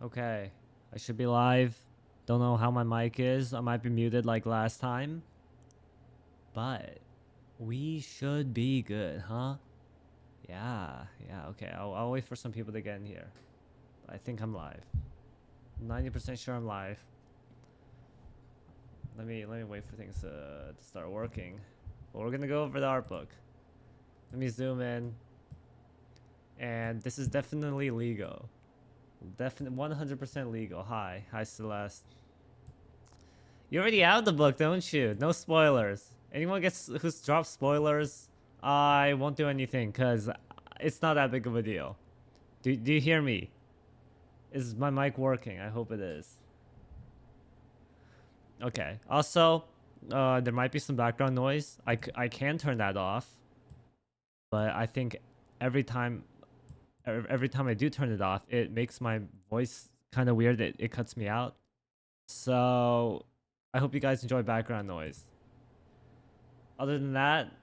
Okay, I should be live. Don't know how my mic is. I might be muted like last time. But we should be good, huh? Yeah, okay. I'll wait for some people to get in here. I think I'm live. 90% sure I'm live. Let me wait for things to start working. But we're gonna go over the art book. Let me zoom in. And this is definitely legal. Definitely 100% legal. Hi Celeste. You already have the book, don't you? No spoilers. Anyone who's dropped spoilers, I won't do anything because it's not that big of a deal. Do you hear me? Is my mic working? I hope it is. Okay. Also, there might be some background noise. I can turn that off, but I think every time I do turn it off, it makes my voice kind of weird. It cuts me out. So I hope you guys enjoy background noise. Other than that,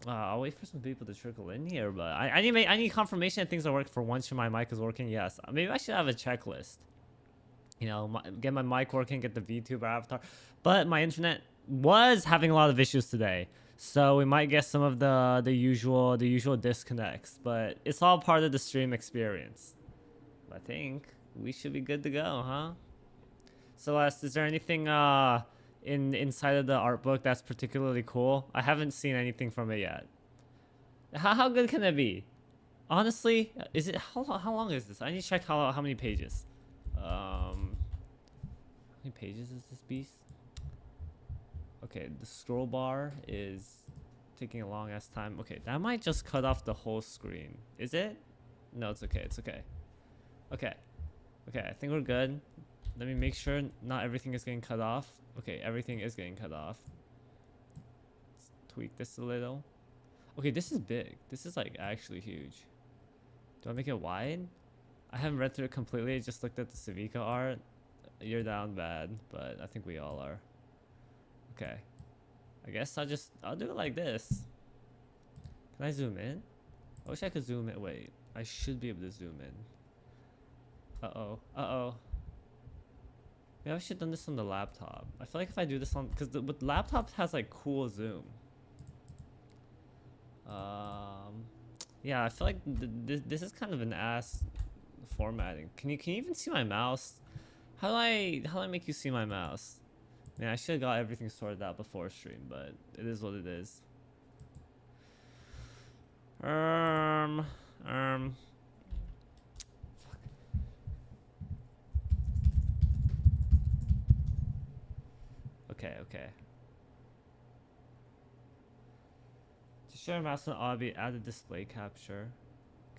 I'll wait for some people to trickle in here, but I need confirmation that things are working for once my mic is working. Yes, maybe I should have a checklist. You know, get my mic working, get the VTuber avatar. But my internet was having a lot of issues today, so we might get some of the usual disconnects. But it's all part of the stream experience. I think we should be good to go, huh? Celeste, is there anything inside of the art book that's particularly cool? I haven't seen anything from it yet. How good can it be? Honestly, is it how long is this? I need to check how many pages. How many pages is this beast? Okay, the scroll bar is taking a long ass time. Okay, that might just cut off the whole screen. Is it? No, it's okay. It's okay. Okay. Okay, I think we're good. Let me make sure not everything is getting cut off. Okay, everything is getting cut off. Let's tweak this a little. Okay, this is big. This is like actually huge. Do I make it wide? I haven't read through it completely. I just looked at the Civica art. You're down bad, but I think we all are. Okay. I guess I'll do it like this. Can I zoom in? I wish I could zoom in. Wait, I should be able to zoom in. Uh-oh. Uh-oh. Maybe I should have done this on the laptop. I feel like if I do this on... Because the laptop has, like, cool zoom. Yeah, I feel like this is kind of an ass formatting. Can you even see my mouse? How do I make you see my mouse? Man, I should have got everything sorted out before stream, but it is what it is. Okay. To share mouse on obby, add a display capture.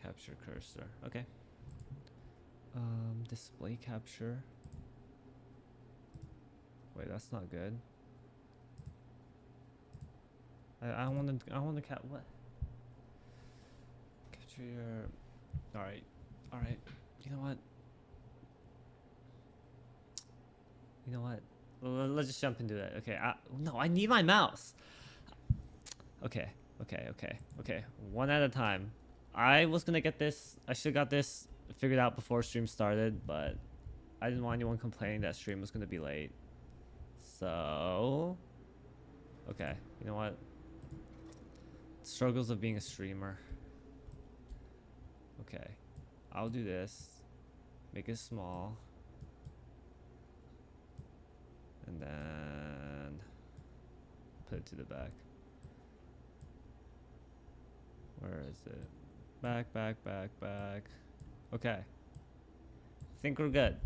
Capture cursor. Okay. Display capture. Wait, that's not good. I want to what? Capture your... Alright. You know what? Let's just jump into that. Okay. No, I need my mouse. Okay. One at a time. I was gonna get this. I should have got this figured out before stream started, but I didn't want anyone complaining that stream was gonna be late. So, okay. You know what? Struggles of being a streamer. Okay. I'll do this. Make it small. And then put it to the back. Where is it? Back. Okay. I think we're good.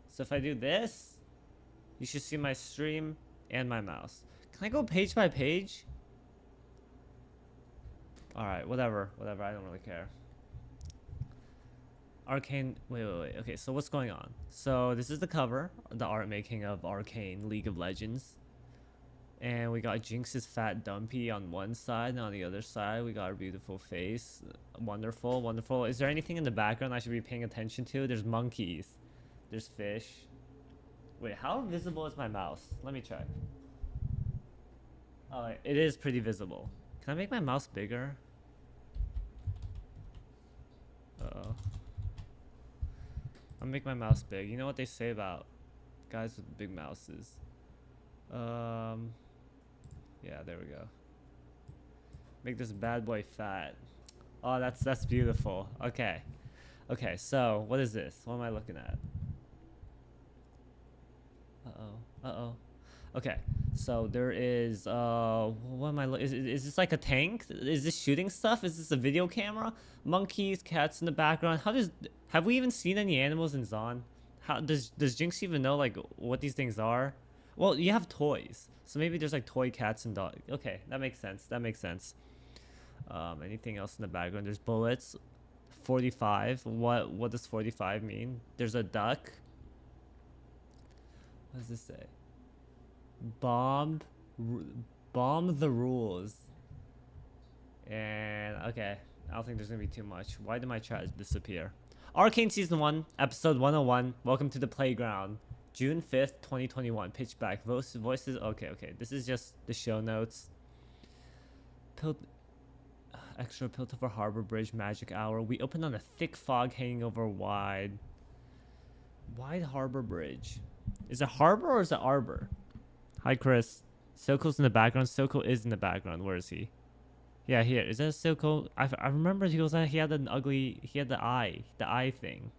So if I do this, you should see my stream and my mouse. Can I go page by page? Alright, whatever. I don't really care. Arcane, wait. Okay, so what's going on? So this is the cover, the art making of Arcane League of Legends. And we got Jinx's fat dumpy on one side, and on the other side we got our beautiful face. Wonderful. Is there anything in the background I should be paying attention to? There's monkeys. There's fish. Wait, how visible is my mouse? Let me check. Oh, it is pretty visible. Can I make my mouse bigger? Uh-oh. I'll make my mouse big. You know what they say about guys with big mouses? Yeah, there we go. Make this bad boy fat. Oh, that's beautiful. Okay. Okay, so what is this? What am I looking at? Uh-oh. Uh-oh. Okay, so there is what am I is this like a tank? Is this shooting stuff? Is this a video camera? Monkeys, cats in the background. Have we even seen any animals in Zon? How does Jinx even know like what these things are? Well, you have toys. So maybe there's like toy cats and dogs. Okay, that makes sense. That makes sense. Anything else in the background? There's bullets. 45. What does 45 mean? There's a duck. What does this say? Bomb the rules. And okay, I don't think there's gonna be too much. Why did my chat disappear? Arcane Season 1, Episode 101. Welcome to the playground. June 5th, 2021. Pitch back. Voices. Okay. This is just the show notes. Extra Piltover Harbor Bridge Magic Hour. We opened on a thick fog hanging over wide Harbor Bridge. Is it Harbor or is it Arbor? Hi, Chris. Soko's in the background. Soko is in the background. Where is he? Yeah, here. Is that Soko? I remember he had the eye thing.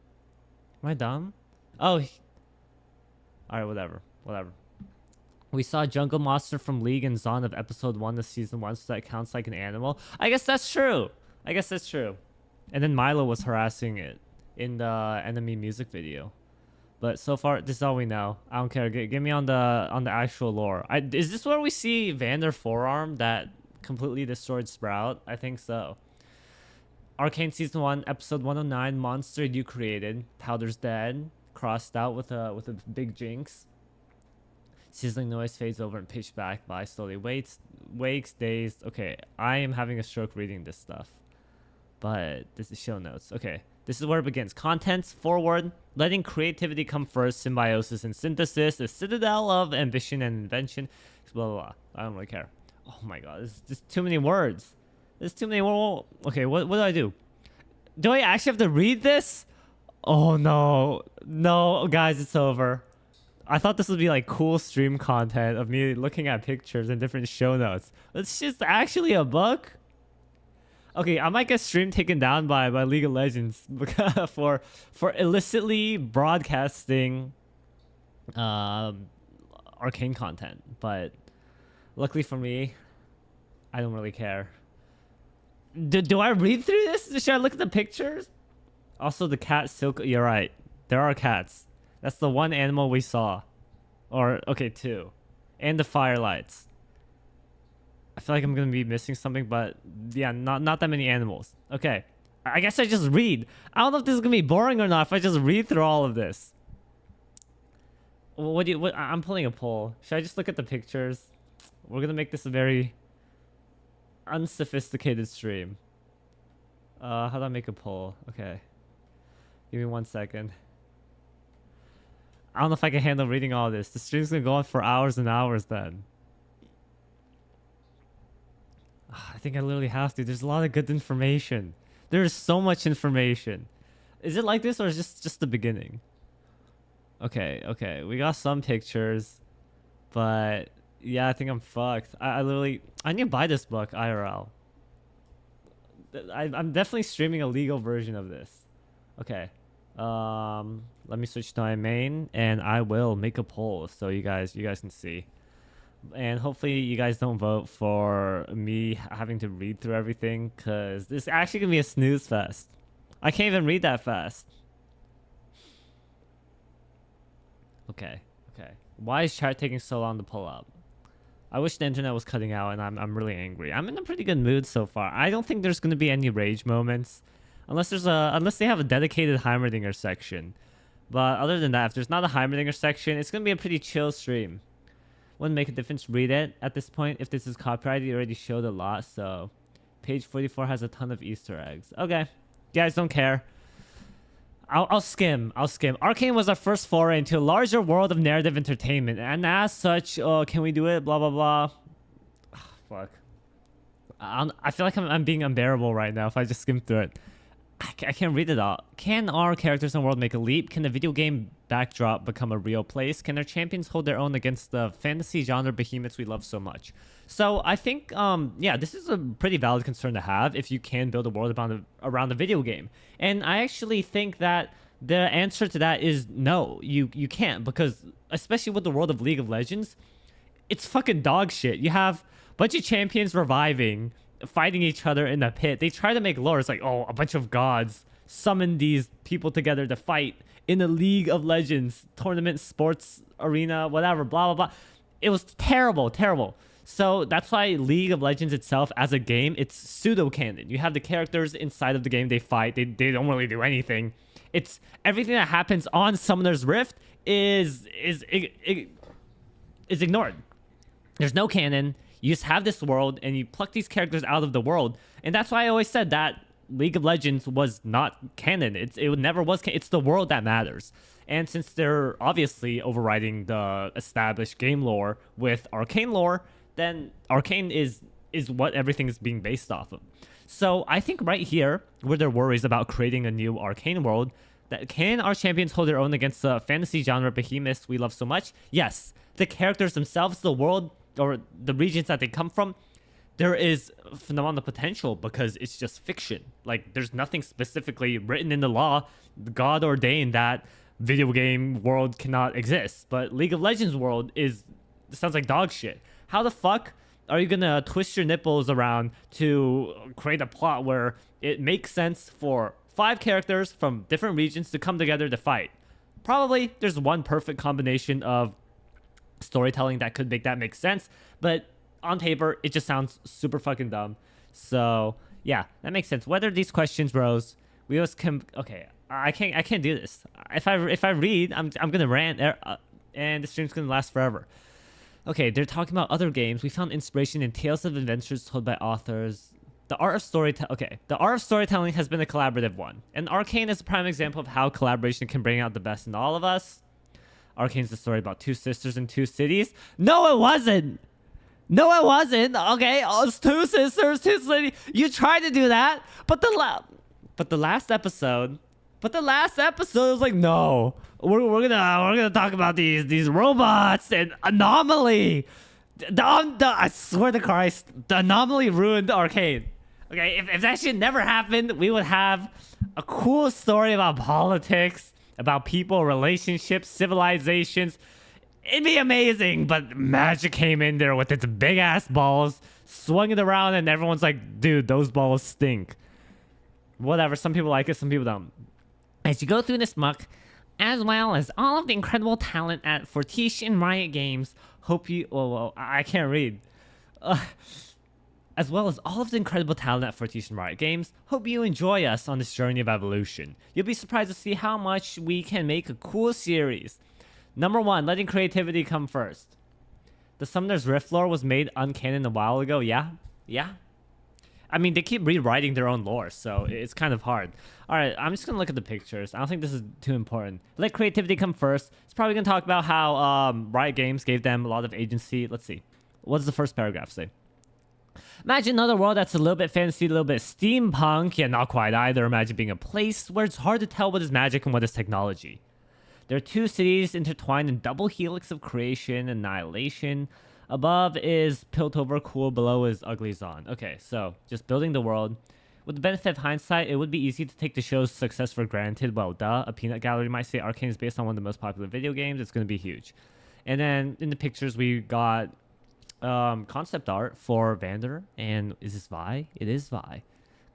Am I dumb? Oh. Alright, whatever. We saw Jungle Monster from League and Zon of Episode 1 of Season 1, so that counts like an animal. I guess that's true. And then Milo was harassing it in the enemy music video. But so far, this is all we know. I don't care. Get me on the actual lore. Is this where we see Vander Forearm that completely destroyed Sprout? I think so. Arcane Season 1, Episode 109, Monster You Created. Powder's dead. Crossed out with a big jinx. Sizzling noise fades over and pitch back by slowly wakes dazed. Okay, I am having a stroke reading this stuff. But this is show notes. Okay, this is where it begins. Contents, forward, letting creativity come first, symbiosis and synthesis, the citadel of ambition and invention, blah, blah, blah. I don't really care. Oh my god, there's just too many words. There's too many words. Okay, what do I do? Do I actually have to read this? Oh no. No, guys, it's over. I thought this would be like cool stream content of me looking at pictures and different show notes. It's just actually a book. Okay, I might get stream taken down by League of Legends for illicitly broadcasting arcane content. But luckily for me, I don't really care. Do I read through this? Should I look at the pictures? Also, the cat silk. You're right. There are cats. That's the one animal we saw. Or, okay, two. And the firelights. I feel like I'm going to be missing something, but yeah, not that many animals. Okay. I guess I just read. I don't know if this is going to be boring or not if I just read through all of this. I'm pulling a poll. Should I just look at the pictures? We're going to make this a very unsophisticated stream. How do I make a poll? Okay. Give me 1 second. I don't know if I can handle reading all this. The stream's gonna go on for hours and hours then. I think I literally have to. There's a lot of good information. There's so much information. Is it like this or is this just the beginning? Okay. We got some pictures. But yeah, I think I'm fucked. I need to buy this book, IRL. I'm definitely streaming a legal version of this. Okay. Let me switch to my main and I will make a poll so you guys can see. And hopefully you guys don't vote for me having to read through everything, because this is actually gonna be a snooze fest. I can't even read that fast. Okay. Why is chat taking so long to pull up? I wish the internet was cutting out and I'm really angry. I'm in a pretty good mood so far. I don't think there's gonna be any rage moments. Unless they have a dedicated Heimerdinger section. But other than that, if there's not a Heimerdinger section, it's gonna be a pretty chill stream. Wouldn't make a difference. Read it at this point. If this is copyrighted, you already showed a lot. So, page 44 has a ton of Easter eggs. Okay, you guys don't care. I'll skim. Arcane was our first foray into a larger world of narrative entertainment, and as such, can we do it? Blah blah blah. Fuck. I feel like I'm being unbearable right now if I just skim through it. I can't read it all. Can our characters in the world make a leap? Can the video game backdrop become a real place? Can our champions hold their own against the fantasy genre behemoths we love so much? So I think, yeah, this is a pretty valid concern to have if you can build a world around a video game. And I actually think that the answer to that is no, you can't, because especially with the world of League of Legends, it's fucking dog shit. You have a bunch of champions reviving, fighting each other in the pit. They try to make lore. It's like, oh, a bunch of gods summon these people together to fight in the League of Legends tournament, sports arena, whatever, blah, blah, blah. It was terrible, terrible. So that's why League of Legends itself as a game, it's pseudo-canon. You have the characters inside of the game, they fight, they don't really do anything. It's everything that happens on Summoner's Rift is ignored. There's no canon. You just have this world and you pluck these characters out of the world. And that's why I always said that League of Legends was not canon. It never was canon. It's the world that matters. And since they're obviously overriding the established game lore with Arcane lore, then Arcane is what everything is being based off of. So I think right here, where there are worries about creating a new Arcane world, that can our champions hold their own against the fantasy genre behemoths we love so much? Yes. The characters themselves, the world, or the regions that they come from, there is phenomenal potential because it's just fiction. Like, there's nothing specifically written in the law, God ordained that video game world cannot exist. But League of Legends world sounds like dog shit. How the fuck are you gonna twist your nipples around to create a plot where it makes sense for 5 characters from different regions to come together to fight? Probably there's one perfect combination of storytelling that could make that make sense, but on paper it just sounds super fucking dumb. So yeah, that makes sense. Whether these questions rose, we always okay, I can't do this. If I read, I'm gonna rant, and the stream's gonna last forever. Okay, they're talking about other games. We found inspiration in tales of adventures told by authors. The art of storytelling has been a collaborative one, and Arcane is a prime example of how collaboration can bring out the best in all of us. Arcane's the story about 2 sisters in 2 cities. No, it wasn't. No, it wasn't. Okay, oh, it's 2 sisters, 2 cities. You tried to do that, but the last episode was like, no, we're gonna talk about these robots and anomaly. I swear to Christ, the anomaly ruined Arcane. Okay, if that shit never happened, we would have a cool story about politics, about people, relationships, civilizations. It'd be amazing, but magic came in there with its big ass balls, swung it around, and everyone's like, dude, those balls stink. Whatever, some people like it, some people don't. As you go through this muck, as well as all of the incredible talent at Fortiche and Riot Games, hope you... Well, I can't read. As well as all of the incredible talent at Fortiche and Riot Games, hope you enjoy us on this journey of evolution. You'll be surprised to see how much we can make a cool series. Number 1, letting creativity come first. The Summoner's Rift lore was made uncanon a while ago, yeah? Yeah? I mean, they keep rewriting their own lore, so it's kind of hard. Alright, I'm just gonna look at the pictures. I don't think this is too important. Let creativity come first. It's probably gonna talk about how Riot Games gave them a lot of agency. Let's see. What does the first paragraph say? Imagine another world that's a little bit fantasy, a little bit steampunk, yet not quite either. Imagine being a place where it's hard to tell what is magic and what is technology. There are 2 cities intertwined in double helix of creation and annihilation. Above is Piltover, cool. Below is Ugly Zon. Okay, so just building the world. With the benefit of hindsight, it would be easy to take the show's success for granted. Well, duh. A peanut gallery might say Arcane is based on one of the most popular video games. It's going to be huge. And then in the pictures, we got concept art for Vander. And is this Vi? It is Vi.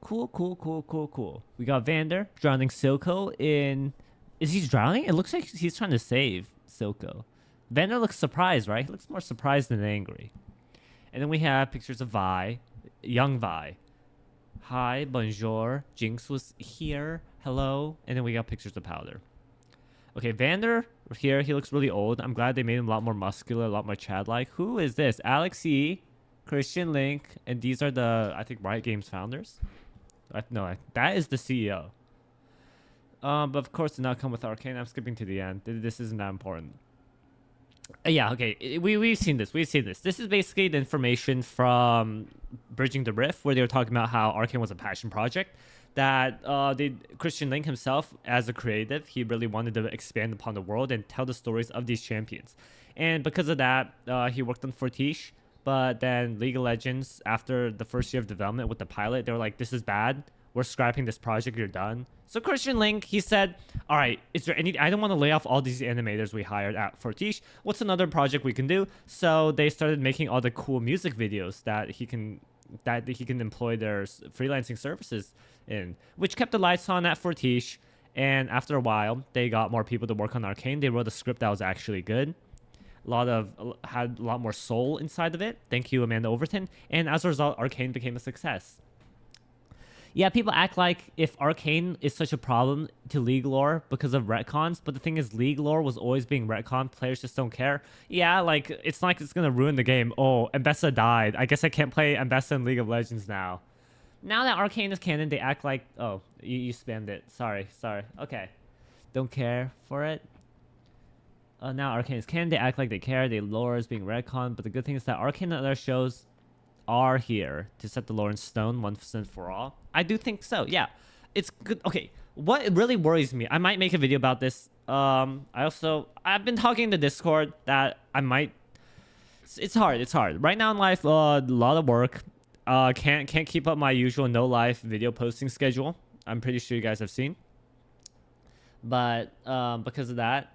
Cool, cool, cool, cool, cool. We got Vander drowning Silco in... Is he drowning? It looks like he's trying to save Silco. Vander looks surprised, right? He looks more surprised than angry. And then we have pictures of Vi. Young Vi. Hi, bonjour. Jinx was here. Hello. And then we got pictures of Powder. Okay, Vander here, he looks really old. I'm glad they made him a lot more muscular, a lot more Chad-like. Who is this? Alex E, Christian Link, and these are the, I think, Riot Games founders. No, that is the CEO. But of course, did not come with Arcane. I'm skipping to the end. This isn't that important. Yeah, okay. We've seen this. We've seen this. This is basically the information from Bridging the Rift, where they were talking about how Arcane was a passion project. that Christian Link himself, as a creative, he really wanted to expand upon the world and tell the stories of these champions. And because of that, he worked on Fortiche. But then League of Legends, after the first year of development with the pilot, they were like, this is bad. We're scrapping this project. You're done. So Christian Link, he said, all right, is there any... I don't want to lay off all these animators we hired at Fortiche. What's another project we can do? So they started making all the cool music videos that he can employ their freelancing services in, which kept the lights on at Fortiche. And after a while, they got more people to work on Arcane. They wrote a script that was actually good. Had a lot more soul inside of it. Thank you, Amanda Overton. And as a result, Arcane became a success. Yeah, people act like if Arcane is such a problem to League lore because of retcons, but the thing is, League lore was always being retconned. Players just don't care. Yeah, like, it's not like it's gonna ruin the game. Oh, Ambessa died. I guess I can't play Ambessa in League of Legends now. Now that Arcane is canon, they act like... Oh, you spammed it. Sorry. Okay. Don't care for it. Now Arcane is canon, they act like they care, the lore is being retconned, but the good thing is that Arcane and other shows are here to set the lore in stone once and for all. I do think so, yeah. It's good. Okay, what really worries me, I might make a video about this. I've been talking to Discord that I might... It's hard. Right now in life, a lot of work. Can't keep up my usual no-life video posting schedule. I'm pretty sure you guys have seen. But because of that,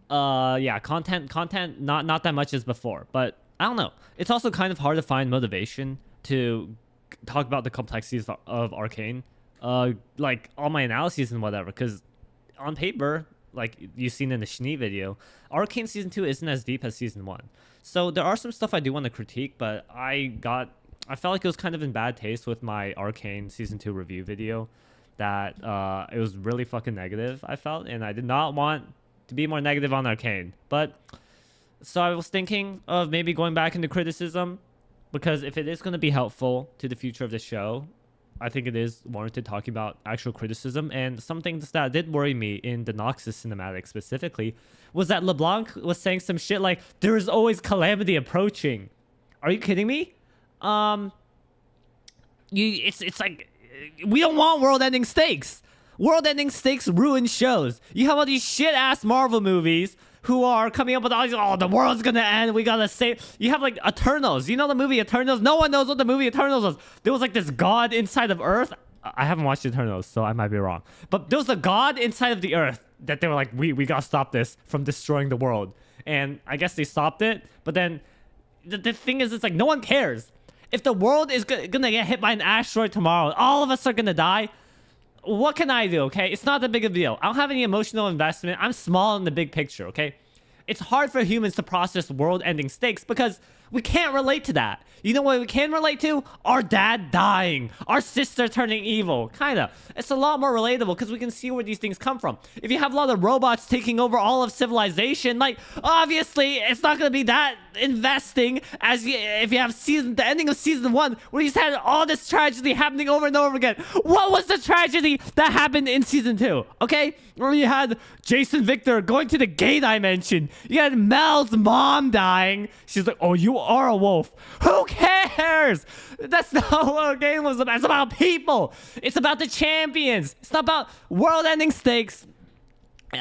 yeah, content not that much as before, but I don't know, it's also kind of hard to find motivation to talk about the complexities of Arcane, like all my analyses and whatever, because on paper, like you've seen in the Schnee video, Arcane season 2 isn't as deep as season 1. So there are some stuff I do want to critique, but I felt like it was kind of in bad taste with my Arcane season 2 review video, that it was really fucking negative, I felt, and I did not want to be more negative on Arcane. But so I was thinking of maybe going back into criticism, because if it is going to be helpful to the future of the show, I think it is warranted talking about actual criticism. And some things that did worry me in the Noxus cinematic specifically was that LeBlanc was saying some shit like, there is always calamity approaching. Are you kidding me? It's like, we don't want world-ending stakes. World-ending stakes ruin shows. You have all these shit-ass Marvel movies who are coming up with all these, oh, the world's gonna end, we gotta save... You have, like, Eternals. You know the movie Eternals? No one knows what the movie Eternals was. There was, like, this god inside of Earth. I haven't watched Eternals, so I might be wrong. But there was a god inside of the Earth that they were like, we gotta stop this from destroying the world. And I guess they stopped it, but then... The thing is, it's like, no one cares. If the world is gonna get hit by an asteroid tomorrow, all of us are gonna die... What can I do, okay? It's not that big of a deal. I don't have any emotional investment. I'm small in the big picture, okay? It's hard for humans to process world-ending stakes because we can't relate to that. You know what we can relate to? Our dad dying. Our sister turning evil. Kinda. It's a lot more relatable because we can see where these things come from. If you have a lot of robots taking over all of civilization, like, obviously, it's not going to be that investing as if you have the ending of season 1, where you had all this tragedy happening over and over again. What was the tragedy that happened in season 2? Okay? Where you had Jason Victor going to the gay dimension. You had Mel's mom dying. She's like, oh, you are a wolf. Who cares? That's not what our game was about. It's about people. It's about the champions. It's not about world-ending stakes. All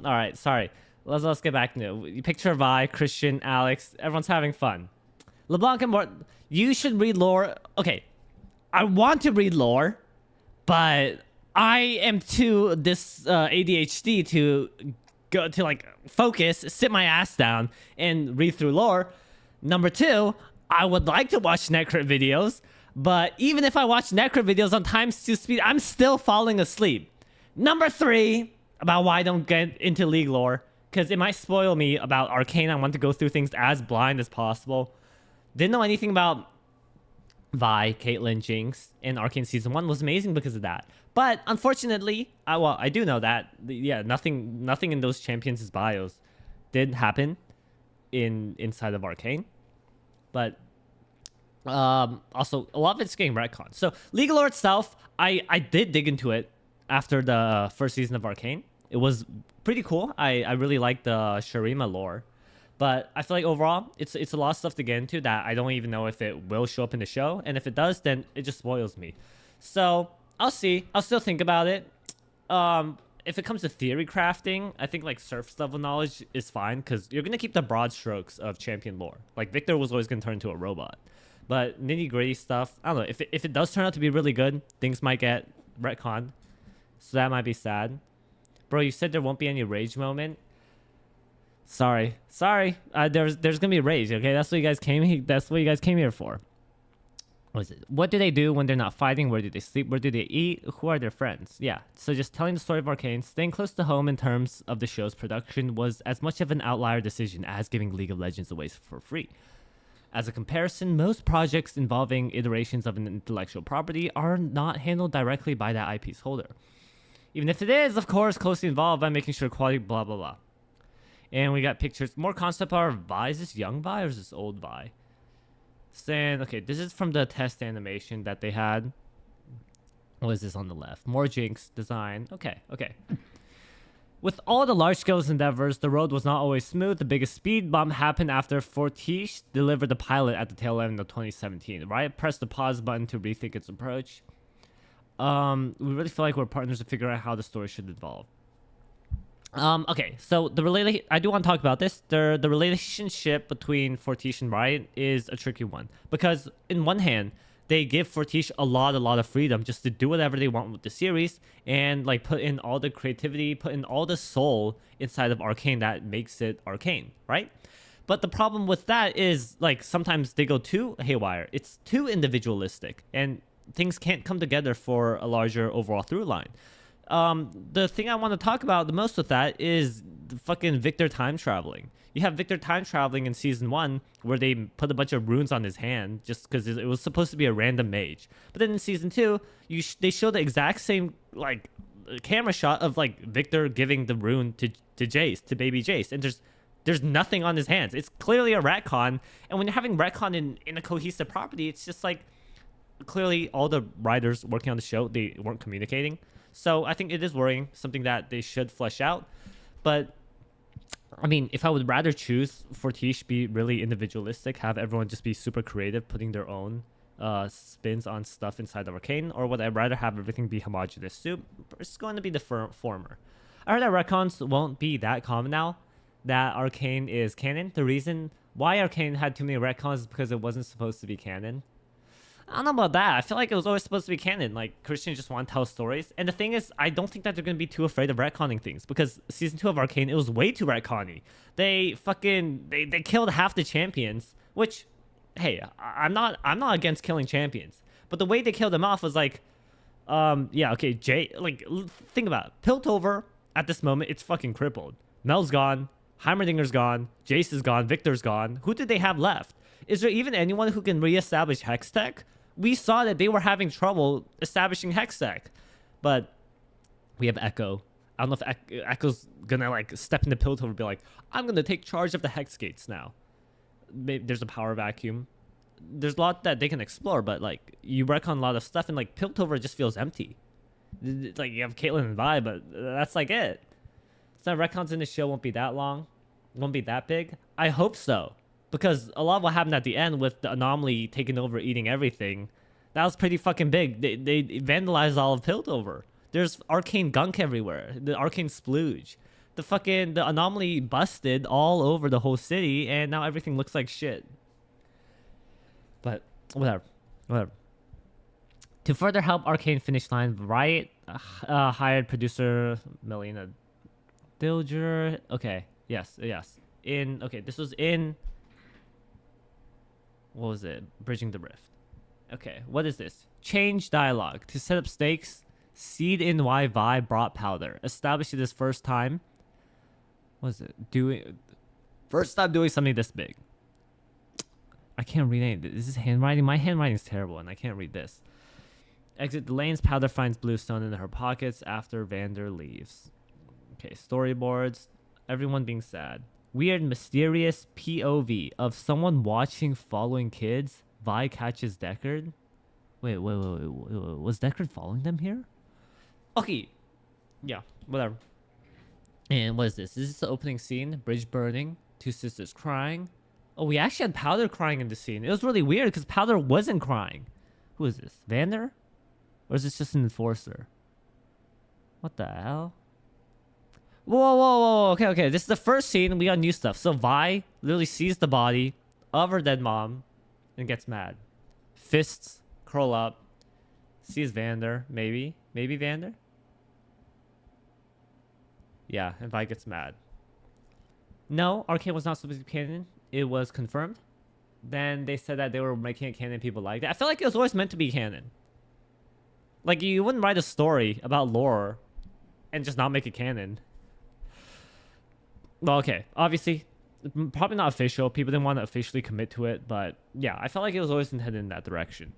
right, sorry. Let's get back to it. Picture Vi, Christian, Alex. Everyone's having fun. LeBlanc and Mort, you should read lore. Okay, I want to read lore, but I am too ADHD to go to like focus, sit my ass down, and read through lore. Number 2, I would like to watch Necrit videos, but even if I watch Necrit videos on times 2 speed, I'm still falling asleep. Number 3, about why I don't get into League lore, because it might spoil me about Arcane. I want to go through things as blind as possible. Didn't know anything about Vi, Caitlyn, Jinx, and Arcane Season 1 was amazing because of that. But unfortunately, well, I do know that, yeah, nothing in those champions' bios did happen inside of Arcane. But also, a lot of it's getting retconned. So, League lore itself, I did dig into it after the first season of Arcane. It was pretty cool. I really liked the Sharima lore. But I feel like overall, it's a lot of stuff to get into that I don't even know if it will show up in the show. And if it does, then it just spoils me. So, I'll see. I'll still think about it. If it comes to theory crafting, I think like surface level knowledge is fine because you're gonna keep the broad strokes of champion lore. Like Victor was always gonna turn into a robot, but nitty gritty stuff, I don't know. If it does turn out to be really good, things might get retconned, so that might be sad. Bro, you said there won't be any rage moment. Sorry. There's gonna be rage. Okay, that's what you guys came. That's what you guys came here for. What is it? What do they do when they're not fighting? Where do they sleep? Where do they eat? Who are their friends? Yeah, so just telling the story of Arcane, staying close to home in terms of the show's production was as much of an outlier decision as giving League of Legends away for free. As a comparison, most projects involving iterations of an intellectual property are not handled directly by that IP's holder. Even if it is, of course, closely involved by making sure quality, blah, blah, blah. And we got pictures, more concept art of Vi. Is this young Vi or is this old Vi? Saying, okay, this is from the test animation that they had. What is this on the left? More Jinx design. Okay. With all the large-scale endeavors, the road was not always smooth. The biggest speed bump happened after Fortiche delivered the pilot at the tail end of 2017. Riot pressed the pause button to rethink its approach. We really feel like we're partners to figure out how the story should evolve. Okay, so I do want to talk about this. The relationship between Fortiche and Riot is a tricky one because in one hand, they give Fortiche a lot of freedom just to do whatever they want with the series and like put in all the creativity, put in all the soul inside of Arcane that makes it Arcane, right? But the problem with that is like sometimes they go too haywire. It's too individualistic and things can't come together for a larger overall through line. The thing I want to talk about the most with that is the fucking Victor time traveling. You have Victor time traveling in season 1 where they put a bunch of runes on his hand just because it was supposed to be a random mage. But then in season 2, they show the exact same like camera shot of like Victor giving the rune to Jace, to baby Jace, and there's nothing on his hands. It's clearly a retcon, and when you're having retcon in a cohesive property, it's just like clearly all the writers working on the show, they weren't communicating. So I think it is worrying, something that they should flesh out. But I mean, if I would rather choose Fortiche be really individualistic, have everyone just be super creative, putting their own spins on stuff inside of Arcane, or would I rather have everything be homogenous soup? It's going to be the former. I heard that retcons won't be that common now that Arcane is canon. The reason why Arcane had too many retcons is because it wasn't supposed to be canon. I don't know about that. I feel like it was always supposed to be canon. Like, Christians just want to tell stories. And the thing is, I don't think that they're going to be too afraid of retconning things. Because Season 2 of Arcane, it was way too retconny. They killed half the champions. Which, hey, I'm not against killing champions. But the way they killed them off was like, yeah, okay, think about it. Piltover, at this moment, it's fucking crippled. Mel's gone. Heimerdinger's gone. Jace is gone. Victor's gone. Who did they have left? Is there even anyone who can reestablish Hextech? We saw that they were having trouble establishing Hextech. But we have Echo. I don't know if Echo's gonna like step into Piltover and be like, I'm gonna take charge of the Hex Gates now. Maybe there's a power vacuum. There's a lot that they can explore, but like you work on a lot of stuff and like Piltover just feels empty. Like you have Caitlyn and Vi, but that's like it. So retcons in the show won't be that long. Won't be that big. I hope so. Because a lot of what happened at the end with the anomaly taking over, eating everything, that was pretty fucking big. They vandalized all of Piltover. There's arcane gunk everywhere. The arcane splooge. The anomaly busted all over the whole city, and now everything looks like shit. But whatever. To further help Arcane finish line, Riot hired producer Melina Dilger. Okay, yes. This was in. What was it? Bridging the Rift. Okay, what is this? Change dialogue. To set up stakes, seed in why Vi brought powder. Established it his first time. What is it? First time doing something this big. I can't read any. This is handwriting. My handwriting is terrible, and I can't read this. Exit the lanes. Powder finds Bluestone in her pockets after Vander leaves. Okay, storyboards. Everyone being sad. Weird, mysterious POV of someone watching following kids. Vi catches Deckard. Wait. Was Deckard following them here? Okay. Yeah, whatever. And what is this? This is the opening scene. Bridge burning. Two sisters crying. Oh, we actually had Powder crying in the scene. It was really weird because Powder wasn't crying. Who is this? Vander? Or is this just an enforcer? What the hell? Whoa. Okay. This is the first scene. We got new stuff. So Vi literally sees the body of her dead mom and gets mad. Fists curl up. Sees Vander. Maybe Vander? Yeah, and Vi gets mad. No, Arcane was not supposed to be canon. It was confirmed. Then they said that they were making it canon. People liked it. I feel like it was always meant to be canon. Like, you wouldn't write a story about lore and just not make it canon. Well, okay. Obviously, probably not official. People didn't want to officially commit to it. But yeah, I felt like it was always intended in that direction.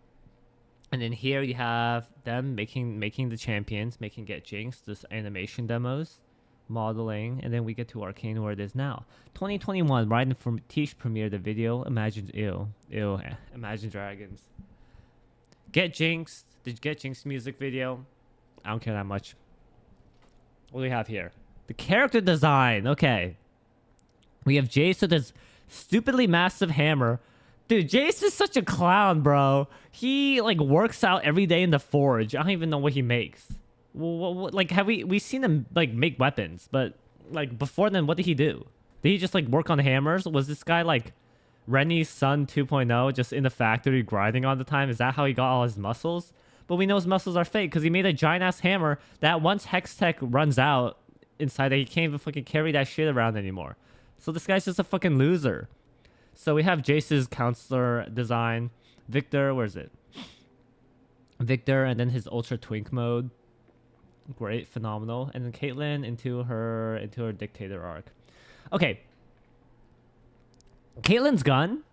And then here you have them making the champions, making Get Jinx, this animation demos, modeling, and then we get to Arcane where it is now. 2021, right before Tish premiered the video. Imagine Dragons. Get Jinx, the Get Jinx music video. I don't care that much. What do we have here? The character design. Okay. We have Jace with this stupidly massive hammer. Dude, Jace is such a clown, bro. He, like, works out every day in the forge. I don't even know what he makes. Like, have we seen him, like, make weapons? But, like, before then, what did he do? Did he just, like, work on hammers? Was this guy, like, Rennie's son 2.0, just in the factory grinding all the time? Is that how he got all his muscles? But we know his muscles are fake because he made a giant-ass hammer that once Hex Tech runs out inside it, he can't even fucking carry that shit around anymore. So this guy's just a fucking loser. So we have Jace's counselor design. Victor, where is it? Victor, and then his Ultra Twink mode. Great, phenomenal. And then Caitlyn into her dictator arc. Okay. Caitlyn's gun,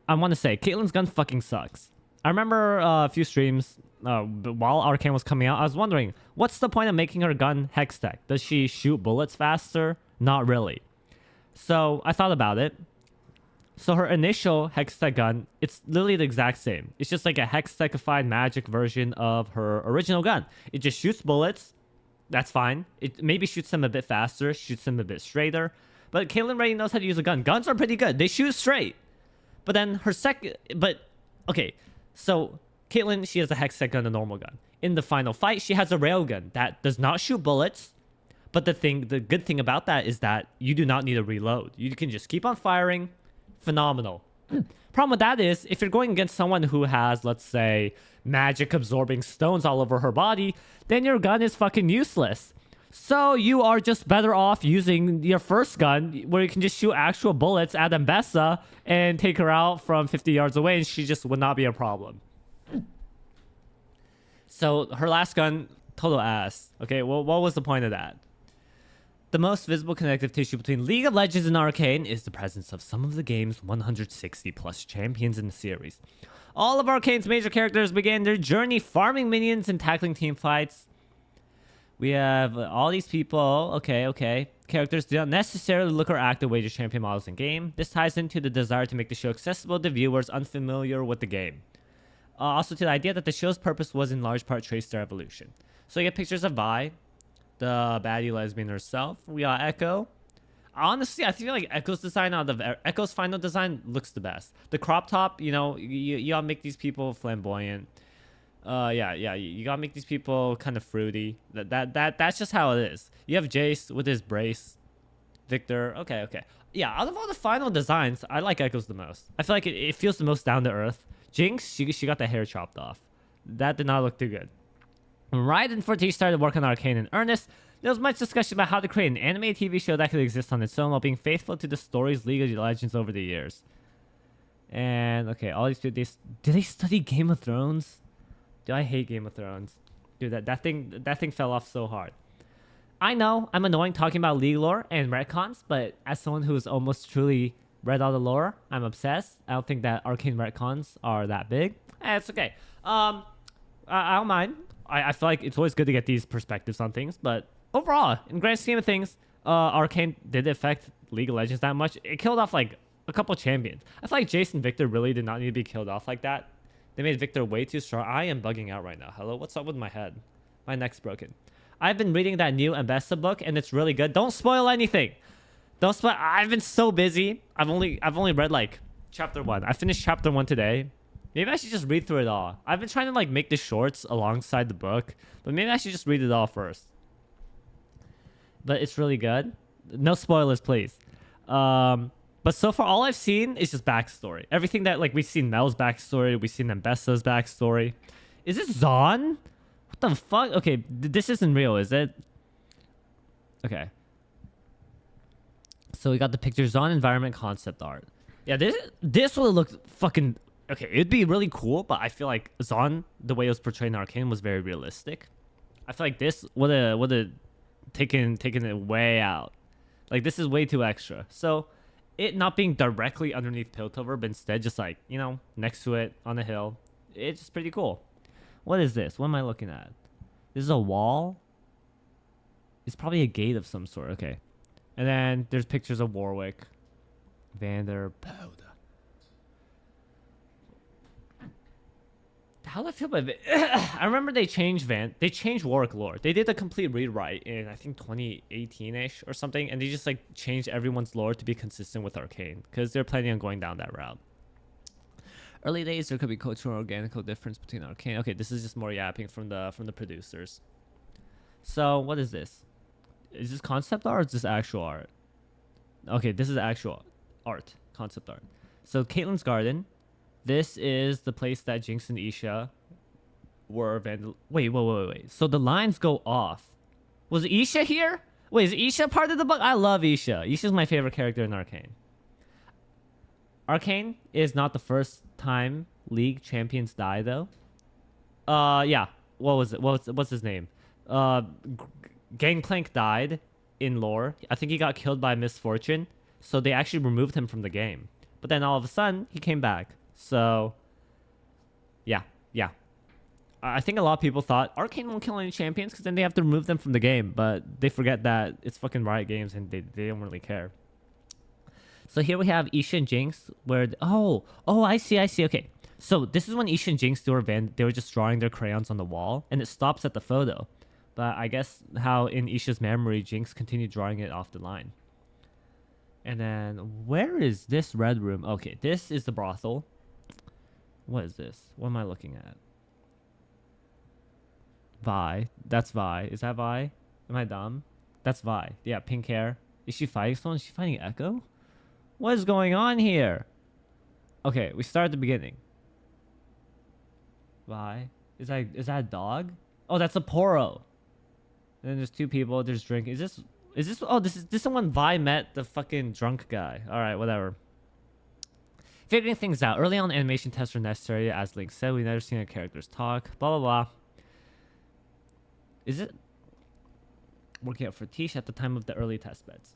I want to say, Caitlyn's gun fucking sucks. I remember a few streams while Arcane was coming out, I was wondering, what's the point of making her gun Hex Tech? Does she shoot bullets faster? Not really. So I thought about it. So her initial Hextech gun, it's literally the exact same. It's just like a Hextechified magic version of her original gun. It just shoots bullets. That's fine. It maybe shoots them a bit faster, shoots them a bit straighter. But Caitlyn already knows how to use a gun. Guns are pretty good. They shoot straight. But then her okay. So Caitlyn, she has a Hextech gun, a normal gun. In the final fight, she has a railgun that does not shoot bullets. But the good thing about that is that you do not need to reload. You can just keep on firing. Phenomenal. Problem with that is, if you're going against someone who has, let's say, magic absorbing stones all over her body, then your gun is fucking useless. So you are just better off using your first gun, where you can just shoot actual bullets at Mbessa and take her out from 50 yards away, and she just would not be a problem. So her last gun, total ass. Okay, well, what was the point of that? The most visible connective tissue between League of Legends and Arcane is the presence of some of the game's 160 plus champions in the series. All of Arcane's major characters began their journey farming minions and tackling team fights. We have all these people, okay. Characters do not necessarily look or act the way the champion models in game. This ties into the desire to make the show accessible to viewers unfamiliar with the game. Also to the idea that the show's purpose was in large part traced their evolution. So you get pictures of Vi, the baddie lesbian herself. We got Echo. Honestly, I feel like Echo's design Echo's final design looks the best. The crop top, you know, you gotta make these people flamboyant. Yeah, you gotta make these people kind of fruity. That's just how it is. You have Jace with his brace. Victor, okay. Yeah, out of all the final designs, I like Echo's the most. I feel like it feels the most down to earth. Jinx, she got the hair chopped off. That did not look too good. Right before T started working on Arcane in earnest, there was much discussion about how to create an anime TV show that could exist on its own while being faithful to the story's League of Legends over the years. And, okay, all these people, do they study Game of Thrones? Dude, I hate Game of Thrones. Dude, that thing fell off so hard. I know, I'm annoying talking about League lore and retcons, but as someone who's almost truly read all the lore, I'm obsessed. I don't think that Arcane retcons are that big. It's okay. I don't mind. I feel like it's always good to get these perspectives on things, but overall, in grand scheme of things, Arcane did affect League of Legends that much. It killed off like a couple champions. I feel like Jace and Victor really did not need to be killed off like that. They made Victor way too strong. I am bugging out right now. Hello, what's up with my head? My neck's broken. I've been reading that new Mbessa book, and it's really good. Don't spoil anything. Don't spoil. I've been so busy. I've only read like chapter 1. I finished chapter 1 today. Maybe I should just read through it all. I've been trying to like make the shorts alongside the book, but maybe I should just read it all first. But it's really good. No spoilers, please. But so far, all I've seen is just backstory. Everything that like we've seen Mel's backstory, we've seen Mbessa's backstory. Is this Zon? What the fuck? Okay, this isn't real, is it? Okay. So we got the picture Zon environment concept art. Yeah, this would look fucking okay. It'd be really cool, but I feel like Zon, the way it was portrayed in Arcane, was very realistic. I feel like this would have taken it way out. Like this is way too extra. So it not being directly underneath Piltover, but instead just like, you know, next to it on the hill. It's just pretty cool. What is this? What am I looking at? This is a wall. It's probably a gate of some sort. Okay. And then there's pictures of Warwick. Vanderpelde. How do I feel about it? I remember they changed Warwick lore. They did a complete rewrite in I think 2018-ish or something, and they just like changed everyone's lore to be consistent with Arcane because they're planning on going down that route. Early days, there could be cultural or organical difference between Arcane. Okay, this is just more yapping from the producers. So what is this? Is this concept art or is this actual art? Okay, this is actual art, concept art. So Caitlyn's Garden. This is the place that Jinx and Isha were vandal. Wait. So the lines go off. Was Isha here? Wait, is Isha part of the book? I love Isha. Isha's my favorite character in Arcane. Arcane is not the first time League champions die, though. Yeah. What was it? What's his name? Gangplank died in lore. I think he got killed by misfortune, so they actually removed him from the game. But then all of a sudden, he came back. So, yeah. I think a lot of people thought Arcane won't kill any champions because then they have to remove them from the game. But they forget that it's fucking Riot Games and they don't really care. So here we have Isha and Jinx where... Oh, I see. Okay. So this is when Isha and Jinx, they were just drawing their crayons on the wall. And it stops at the photo. But I guess how in Isha's memory, Jinx continued drawing it off the line. And then, where is this red room? Okay, this is the brothel. What is this? What am I looking at? Vi. That's Vi. Is that Vi? Am I dumb? That's Vi. Yeah, pink hair. Is she fighting someone? Is she fighting Echo? What is going on here? Okay, we start at the beginning. Vi. Is that a dog? Oh, that's a Poro. And then there's two people. There's drinking. Is this? Oh, this is someone Vi met the fucking drunk guy. All right, whatever. Figuring things out. Early on, animation tests were necessary. As Link said, we've never seen our characters talk. Blah, blah, blah. Is it working out for Tish at the time of the early test beds?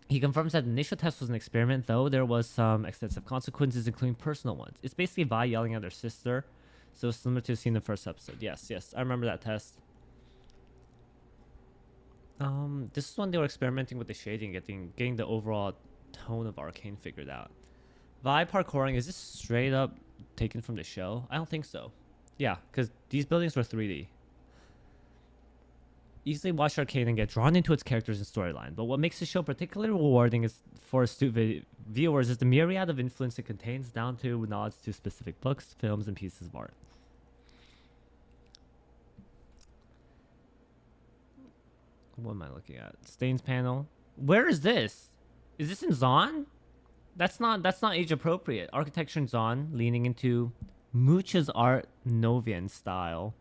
He confirms that the initial test was an experiment, though there was some extensive consequences, including personal ones. It's basically Vi yelling at her sister. So similar to the scene in the first episode. Yes, I remember that test. This is when they were experimenting with the shading, getting the overall tone of Arcane figured out. Vi parkouring, is this straight up taken from the show? I don't think so. Yeah, because these buildings were 3D. Easily watch Arcane and get drawn into its characters and storyline, but what makes the show particularly rewarding is for astute viewers is the myriad of influence it contains, down to nods to specific books, films, and pieces of art. What am I looking at? Stains panel. Where is this? Is this in Zon? That's not age appropriate. Architecture in Zon, leaning into Mucha's art Novian style.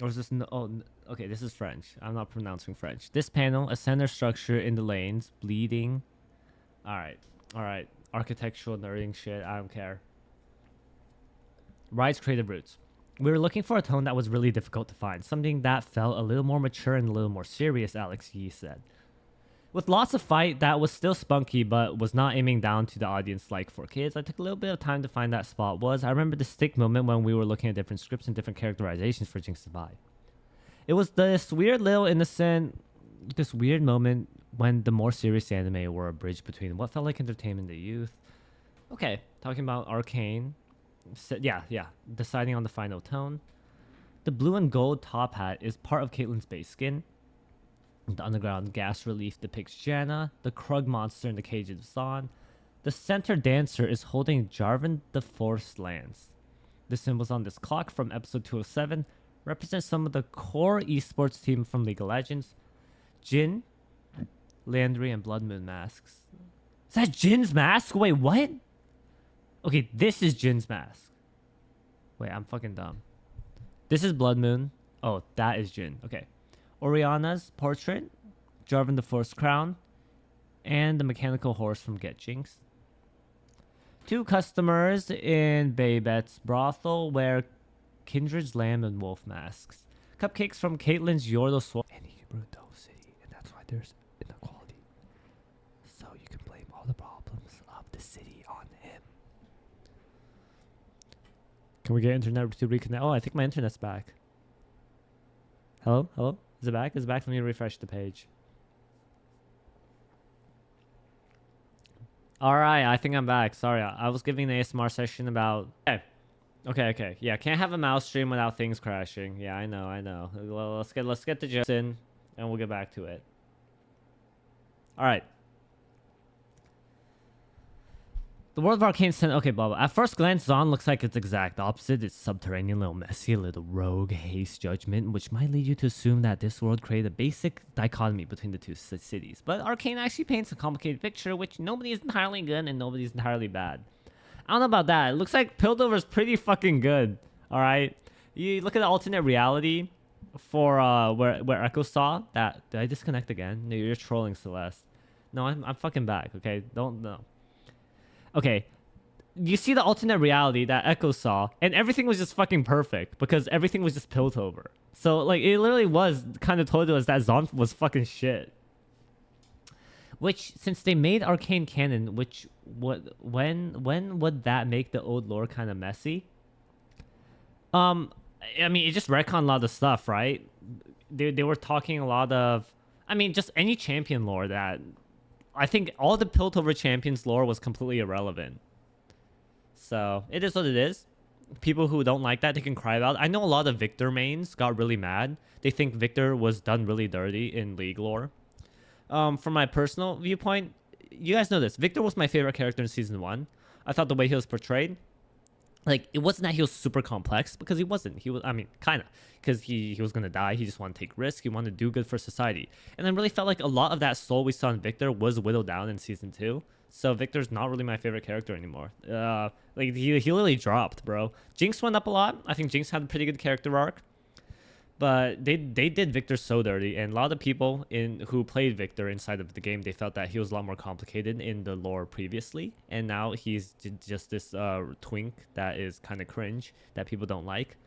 Or is this okay, this is French. I'm not pronouncing French. This panel, a center structure in the lanes, bleeding. Alright. Architectural nerding shit. I don't care. Riot's creative roots. We were looking for a tone that was really difficult to find. Something that felt a little more mature and a little more serious, Alex Yee said. With lots of fight that was still spunky but was not aiming down to the audience like for kids, I took a little bit of time to find that spot. I remember the stick moment when we were looking at different scripts and different characterizations for Jinx to buy. It was this weird little innocent, this weird moment when the more serious anime were a bridge between what felt like entertainment to youth. Okay, talking about Arcane. Yeah, deciding on the final tone. The blue and gold top hat is part of Caitlyn's base skin. The underground gas relief depicts Janna, the Krug monster in the cage of Zon. The center dancer is holding Jarvan the Force Lance. The symbols on this clock from episode 207 represent some of the core esports team from League of Legends. Jhin, Landry, and Blood Moon masks. Is that Jin's mask? Wait, what? Okay, this is Jin's mask. Wait, I'm fucking dumb. This is Blood Moon. Oh, that is Jhin. Okay. Oriana's portrait, Jarvan the Force crown, and the mechanical horse from Get Jinx. 2 customers in Babette's brothel wear Kindred's lamb and wolf masks. Cupcakes from Caitlyn's Yordle Sword. And he ruined the whole city, and that's why there's inequality. So you can blame all the problems of the city on him. Can we get internet to reconnect? Oh, I think my internet's back. Hello? Hello? Is it back? Is it back? Let me refresh the page. Alright, I think I'm back. Sorry, I was giving an ASMR session about... Okay. Yeah, can't have a mouse stream without things crashing. Yeah, I know. Well, let's get the gist in, and we'll get back to it. Alright. The world of Arcane Center. Okay, blah, blah. At first glance, Zon looks like its exact opposite. It's subterranean, a little messy, a little rogue, haste judgment, which might lead you to assume that this world created a basic dichotomy between the two cities. But Arcane actually paints a complicated picture, which nobody is entirely good and nobody is entirely bad. I don't know about that. It looks like Piltover's pretty fucking good. All right, you look at the alternate reality for where Echo saw that. Did I disconnect again? No, you're trolling, Celeste. No, I'm fucking back. Okay, don't no. Okay, you see the alternate reality that Echo saw, and everything was just fucking perfect because everything was just Piltover. So like it literally was kind of told us that Zon was fucking shit. Which, since they made Arcane canon, which when would that make the old lore kind of messy? I mean, it just retconned a lot of stuff, right? They were talking a lot of, I mean, just any champion lore that. I think all the Piltover champions lore was completely irrelevant. So, it is what it is. People who don't like that, they can cry about it. I know a lot of Victor mains got really mad. They think Victor was done really dirty in League lore. From my personal viewpoint, you guys know this. Victor was my favorite character in Season 1. I thought the way he was portrayed, like, it wasn't that he was super complex, because he wasn't. He was, I mean, kind of. Because he was going to die. He just wanted to take risks. He wanted to do good for society. And I really felt like a lot of that soul we saw in Victor was whittled down in Season 2. So Victor's not really my favorite character anymore. Like, he literally dropped, bro. Jinx went up a lot. I think Jinx had a pretty good character arc. But they did Victor so dirty. And a lot of people who played Victor inside of the game, they felt that he was a lot more complicated in the lore previously. And now he's just this twink that is kind of cringe that people don't like.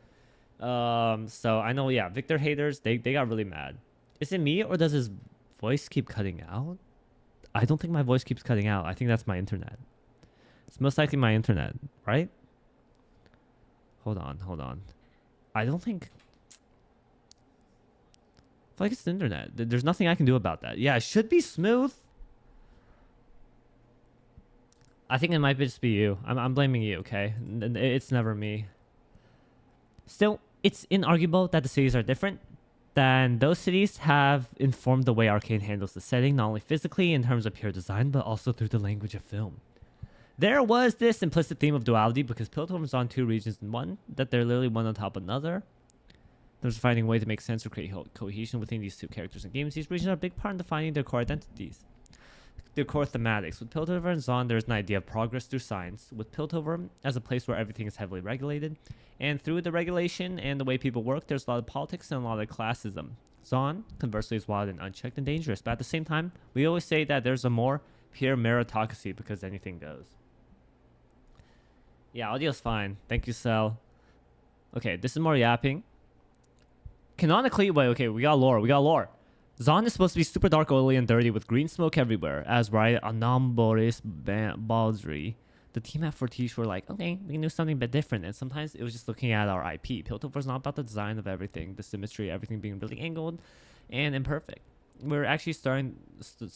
So I know, yeah, Victor haters, they got really mad. Is it me or does his voice keep cutting out? I don't think my voice keeps cutting out. I think that's my internet. It's most likely my internet, right? Hold on. I don't think... I feel like it's the internet. There's nothing I can do about that. Yeah, it should be smooth. I think it might just be you. I'm blaming you, okay? It's never me. Still, it's inarguable that the cities are different. Then those cities have informed the way Arcane handles the setting, not only physically in terms of pure design, but also through the language of film. There was this implicit theme of duality because Piltover was on 2 regions in one, that they're literally one on top of another. There's finding a way to make sense or create cohesion within these 2 characters and games. These regions are a big part in defining their core identities. Their core thematics. With Piltover and Zon, there's an idea of progress through science. With Piltover as a place where everything is heavily regulated. And through the regulation and the way people work, there's a lot of politics and a lot of classism. Zon, conversely, is wild and unchecked and dangerous. But at the same time, we always say that there's a more pure meritocracy because anything goes. Yeah, audio's fine. Thank you, Cell. Okay, this is more yapping. Canonically, wait, okay, we got lore. Zon is supposed to be super dark, oily, and dirty with green smoke everywhere, as right Anam Boris Baldry. The team at Fortiche were like, okay, we can do something a bit different, and sometimes it was just looking at our IP. Piltover's not about the design of everything, the symmetry, everything being really angled and imperfect. We're actually starting the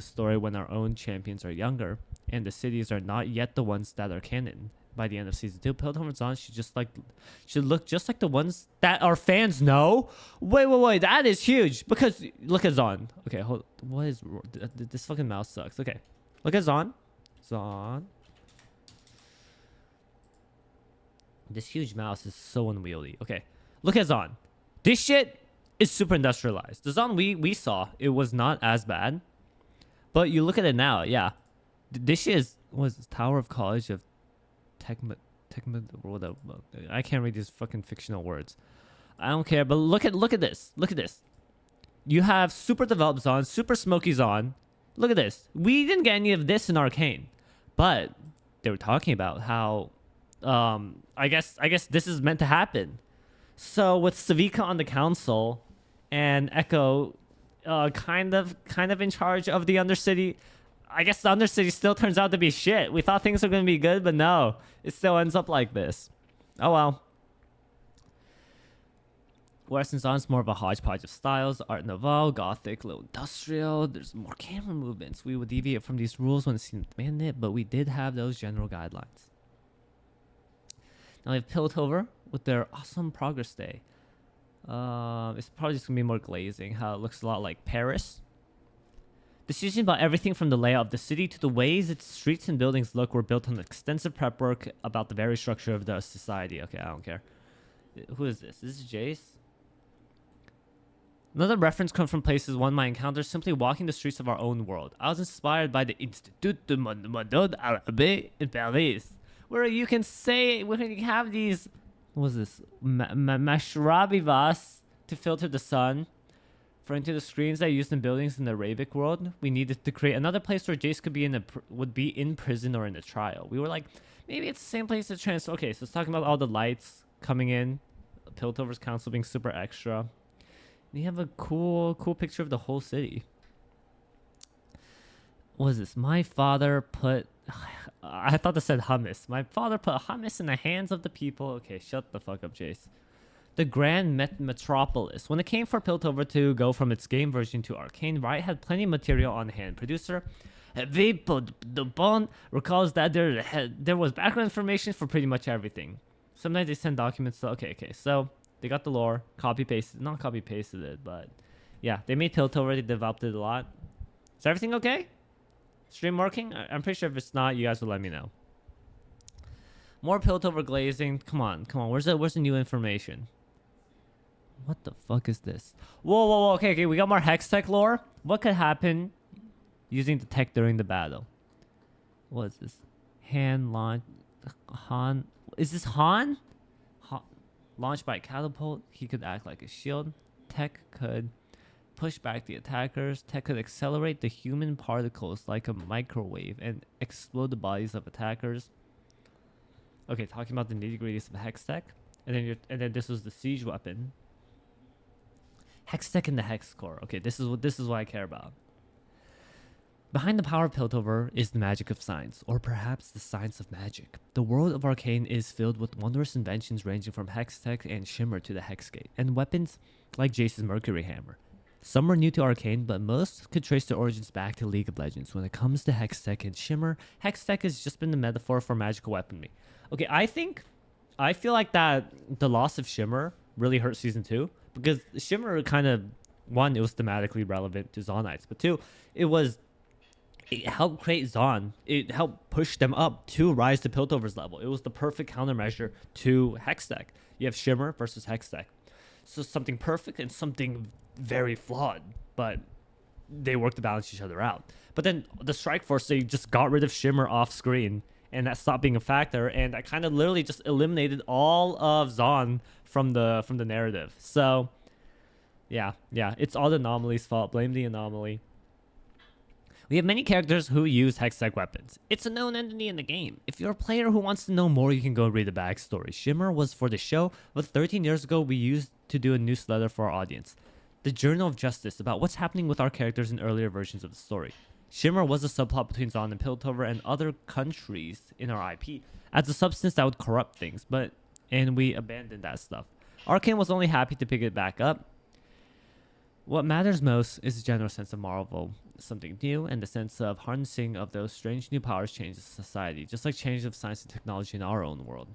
story when our own champions are younger, and the cities are not yet the ones that are canon. By the end of Season 2, Piltover and Zon should look just like the ones that our fans know. Wait, that is huge. Because, look at Zon. Okay, hold, what is, this fucking mouse sucks. Okay, look at Zon. Zon. This huge mouse is so unwieldy. Okay, look at Zon. This shit is super industrialized. The Zon we saw, it was not as bad. But you look at it now, yeah. This shit is, was Tower of College of whatever. I can't read these fucking fictional words. I don't care, but look at this. Look at this. You have super developed Zon, super smoky Zon. Look at this. We didn't get any of this in Arcane. But they were talking about how I guess this is meant to happen. So with Savika on the council and Echo kind of in charge of the Undercity, I guess the Undercity still turns out to be shit. We thought things were going to be good, but no. It still ends up like this. Oh well. Western Zon's more of a hodgepodge of styles. Art Nouveau, Gothic, little industrial. There's more camera movements. We would deviate from these rules when it seemed to demand it, but we did have those general guidelines. Now we have Piltover with their awesome progress day. It's probably just going to be more glazing. How it looks a lot like Paris. Decisions about everything from the layout of the city to the ways its streets and buildings look were built on extensive prep work about the very structure of the society. Okay, I don't care. Who is this? This is Jace. Another reference comes from places one might encounter simply walking the streets of our own world. I was inspired by the Institut du Monde Arabe in Paris, where you can say, when you have these, what was this? Mashrabivas to filter the sun. For into the screens that are used in buildings in the Arabic world, we needed to create another place where Jace could be would be in prison or in a trial. We were like, maybe it's the same place to transfer. Okay, so it's talking about all the lights coming in, Piltover's council being super extra. And you have a cool picture of the whole city. What is this? My father put... I thought this said hummus. My father put hummus in the hands of the people. Okay, shut the fuck up, Jace. The Grand Metropolis. When it came for Piltover to go from its game version to Arcane, Riot had plenty of material on hand. Producer Dupont recalls that there was background information for pretty much everything. Sometimes they send documents. So, okay. So they got the lore, not copy pasted it, but yeah, they made Piltover. They developed it a lot. Is everything okay? Stream working? I'm pretty sure if it's not, you guys will let me know. More Piltover glazing. Come on. Where's the new information? What the fuck is this? Whoa. Okay. We got more Hex Tech lore. What could happen using the tech during the battle? What is this? Han launch. Han. Is this Han? Launched by catapult. He could act like a shield. Tech could push back the attackers. Tech could accelerate the human particles like a microwave and explode the bodies of attackers. Okay, talking about the nitty-gritties of Hex Tech. And then this was the siege weapon. Hex Tech and the Hex Core. Okay, this is what I care about. Behind the power of Piltover is the magic of science, or perhaps the science of magic. The world of Arcane is filled with wondrous inventions ranging from Hex Tech and Shimmer to the Hexgate, and weapons like Jace's Mercury Hammer. Some are new to Arcane, but most could trace their origins back to League of Legends. When it comes to Hex Tech and Shimmer, Hex Tech has just been the metaphor for magical weaponry. Okay, I feel like that the loss of Shimmer really hurt Season 2, because Shimmer kind of, one, it was thematically relevant to Zonites, but two, it helped create Zon. It helped push them up to rise to Piltover's level. It was the perfect countermeasure to Hextech. You have Shimmer versus Hextech. So something perfect and something very flawed, but they work to balance each other out. But then the Strike Force, they just got rid of Shimmer off screen, and that stopped being a factor, and that kind of literally just eliminated all of Zon from the narrative. So yeah, it's all the anomaly's fault. Blame the anomaly. We have many characters who use Hextech weapons. It's a known entity in the game. If you're a player who wants to know more, you can go read the backstory. Shimmer was for the show, but 13 years ago we used to do a newsletter for our audience. The Journal of Justice, about what's happening with our characters in earlier versions of the story. Shimmer was a subplot between Zon and Piltover and other countries in our IP as a substance that would corrupt things, and we abandoned that stuff. Arcane was only happy to pick it back up. What matters most is the general sense of marvel, something new, and the sense of harnessing of those strange new powers changes society, just like change of science and technology in our own world.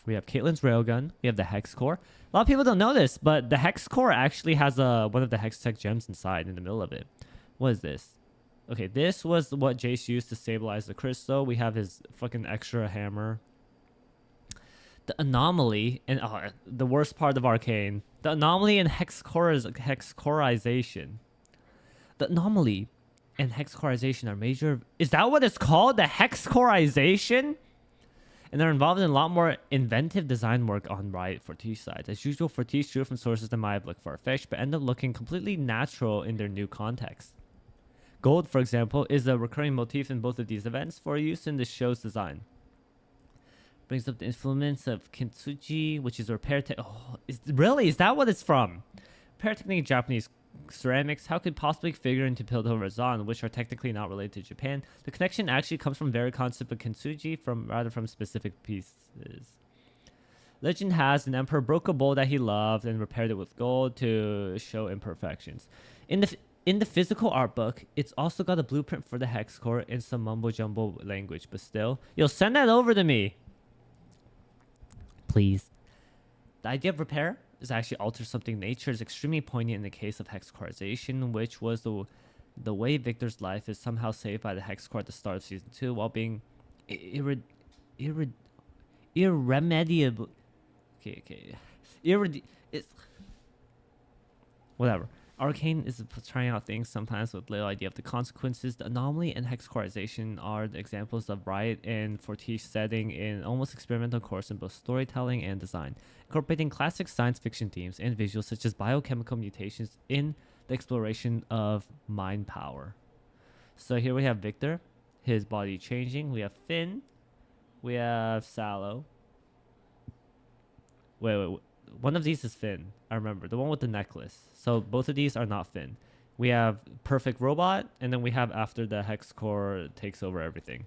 We have Caitlyn's railgun. We have the Hex Core. A lot of people don't know this, but the Hex Core actually has one of the Hex Tech gems inside in the middle of it. What is this? Okay, this was what Jace used to stabilize the crystal. We have his fucking extra hammer. The anomaly and the worst part of Arcane. The anomaly and hexcorization. The anomaly and hexcorization are major. Is that what it's called? The hexcorization? And they're involved in a lot more inventive design work on Riot Fortiche sides. As usual, Fortiche drew from sources that might look far-fetched, but end up looking completely natural in their new context. Gold, for example, is a recurring motif in both of these events for use in the show's design. Brings up the influence of kintsugi, which is a repair is that what it's from? Repair technique in Japanese ceramics. How could possibly figure into Piltover Zan, which are technically not related to Japan? The connection actually comes from very concept of kintsugi, rather from specific pieces. Legend has an emperor broke a bowl that he loved and repaired it with gold to show imperfections. In the physical art book, it's also got a blueprint for the hex core in some mumbo jumbo language, but still, yo, send that over to me. Please. The idea of repair is actually alter something nature is extremely poignant in the case of hexcorization, which was the way Victor's life is somehow saved by the hex core at the start of season 2 while being irremediable. Whatever. Arcane is trying out things sometimes with little idea of the consequences. The anomaly and hexcorization are the examples of Riot and Fortiche setting in almost experimental course in both storytelling and design, incorporating classic science fiction themes and visuals such as biochemical mutations in the exploration of mind power. So here we have Victor, his body changing. We have Finn. We have Sallow. Wait. One of these is Finn. I remember. The one with the necklace. So both of these are not Finn. We have Perfect Robot, and then we have after the hex core takes over everything.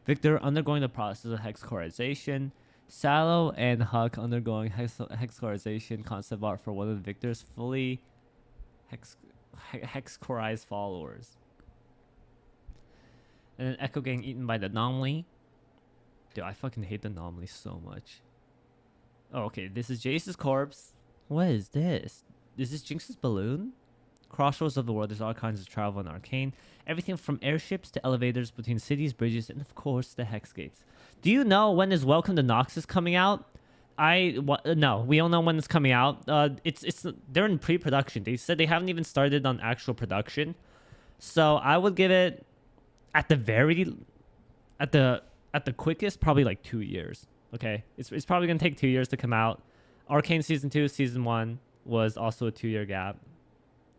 Victor undergoing the process of hexcorization. Sallow and Huck undergoing hexcorization concept art for one of Victor's fully hexcorized followers. And then Echo getting eaten by the anomaly. Dude, I fucking hate the anomaly so much. Oh, okay, this is Jace's corpse. What is this? Is this Jinx's balloon? Crossroads of the world, there's all kinds of travel in Arcane. Everything from airships to elevators between cities, bridges, and of course, the Hex Gates. Do you know when is Welcome to Noxus coming out? No, we don't know when it's coming out. They're in pre-production. They said they haven't even started on actual production. So I would give it at the quickest, probably like 2 years. Okay, it's probably gonna take 2 years to come out. Arcane season 2, season 1 was also a 2-year gap.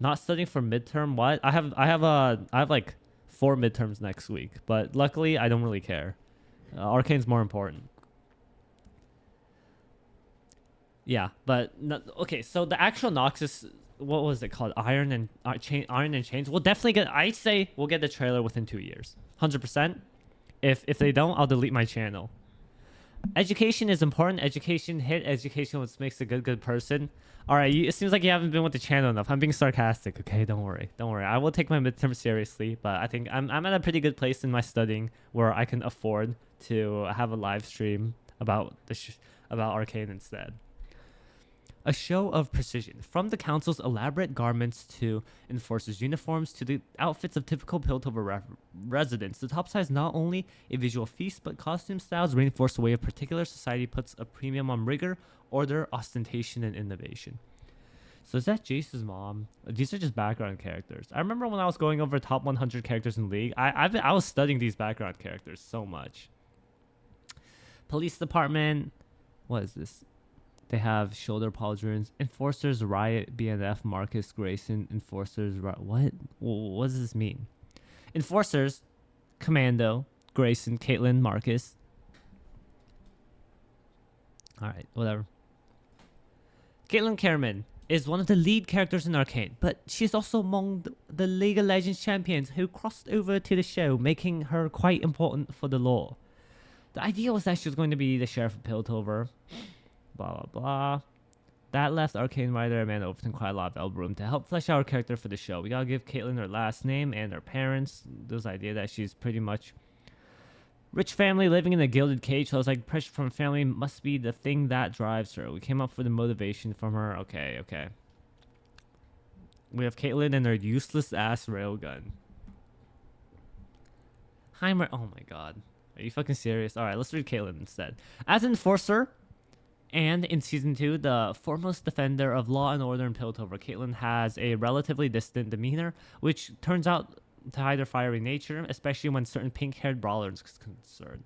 Not studying for midterm. What? I have like 4 midterms next week, but luckily I don't really care. Arcane's more important. Yeah, but okay. So the actual Noxus, what was it called? Iron and Chains. We'll definitely get. I say we'll get the trailer within 2 years, 100%. If they don't, I'll delete my channel. Education is important. Education, what makes a good person. All right, it seems like you haven't been with the channel enough. I'm being sarcastic. Okay, don't worry. I will take my midterm seriously, but I think I'm at a pretty good place in my studying where I can afford to have a live stream about about Arcane instead. A show of precision, from the council's elaborate garments to enforcers' uniforms to the outfits of typical Piltover residents. The top side is not only a visual feast, but costume styles reinforce the way a particular society puts a premium on rigor, order, ostentation, and innovation. So is that Jace's mom? These are just background characters. I remember when I was going over top 100 characters in League, I was studying these background characters so much. Police department. What is this? They have shoulder pauldrons. Enforcers, Riot, BNF, Marcus, Grayson. Enforcers, what does this mean? Enforcers, Commando, Grayson, Caitlyn, Marcus. Alright, whatever. Caitlyn Kerman is one of the lead characters in Arcane, but she's also among the League of Legends champions who crossed over to the show, making her quite important for the lore. The idea was that she was going to be the sheriff of Piltover. Blah, blah, blah. That left Arcane writer Amanda Overton quite a lot of elbow room to help flesh out her character for the show. We gotta give Caitlyn her last name and her parents. This idea that she's pretty much rich family living in a gilded cage. So I was like, pressure from family must be the thing that drives her. We came up with the motivation from her. Okay. We have Caitlyn and her useless ass railgun. Heimer. Oh my god. Are you fucking serious? Alright, let's read Caitlyn instead. As Enforcer, and in Season 2, the foremost defender of law and order in Piltover, Caitlyn has a relatively distant demeanor, which turns out to hide her fiery nature, especially when certain pink-haired brawlers is concerned.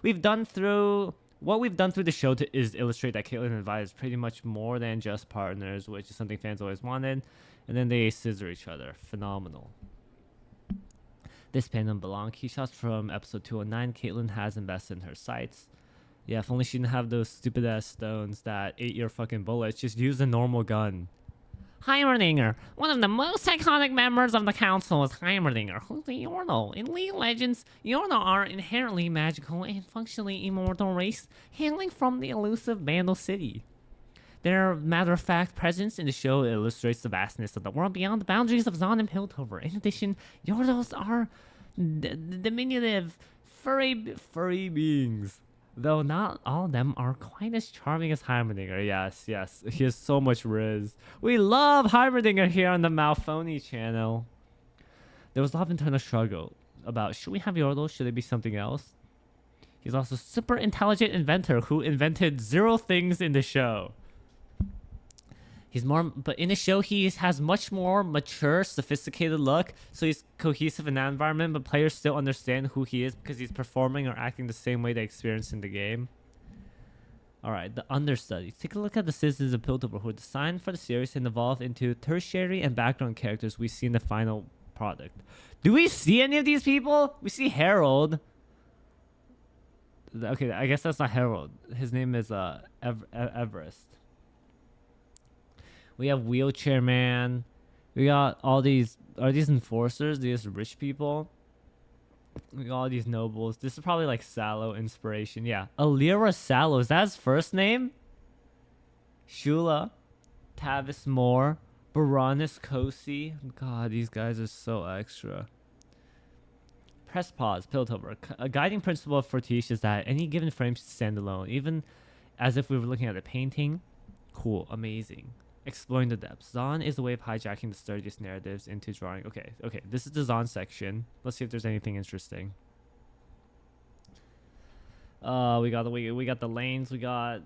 What we've done through the show is illustrate that Caitlyn and Vi is pretty much more than just partners, which is something fans always wanted, and then they scissor each other. Phenomenal. This fandom belong. Keyshots from episode 209. Caitlyn has invested in her sights. Yeah, if only she didn't have those stupid ass stones that ate your fucking bullets. Just use a normal gun. Heimerdinger. One of the most iconic members of the council is Heimerdinger, who's a Yordle. In League of Legends, Yordle are inherently magical and functionally immortal race, hailing from the elusive Bandle City. Their matter-of-fact presence in the show illustrates the vastness of the world beyond the boundaries of Zon and Piltover. In addition, Yordles are diminutive, furry beings. Though not all of them are quite as charming as Heimerdinger. Yes, he has so much riz. We love Heimerdinger here on the Malphony channel. There was a lot of internal struggle about, should we have Yordle? Should it be something else? He's also a super intelligent inventor who invented 0 things in the show. But in the show, he has much more mature, sophisticated look, so he's cohesive in that environment, but players still understand who he is because he's performing or acting the same way they experience in the game. Alright, the understudies. Take a look at the citizens of Piltover who were designed for the series and evolved into tertiary and background characters we see in the final product. Do we see any of these people? We see Harold. Okay, I guess that's not Harold. His name is Everest. We have Wheelchair Man. We got all these. Are these enforcers? These rich people? We got all these nobles. This is probably like Sallow inspiration. Yeah. Alira Sallow. Is that his first name? Shula. Tavis Moore. Baronis Kosi. God, these guys are so extra. Press pause. Piltover. A guiding principle for Tish is that any given frame should stand alone, even as if we were looking at a painting. Cool. Amazing. Exploring the depths. Zon is a way of hijacking the sturdiest narratives into drawing. Okay. This is the Zon section. Let's see if there's anything interesting. We got the lanes. We got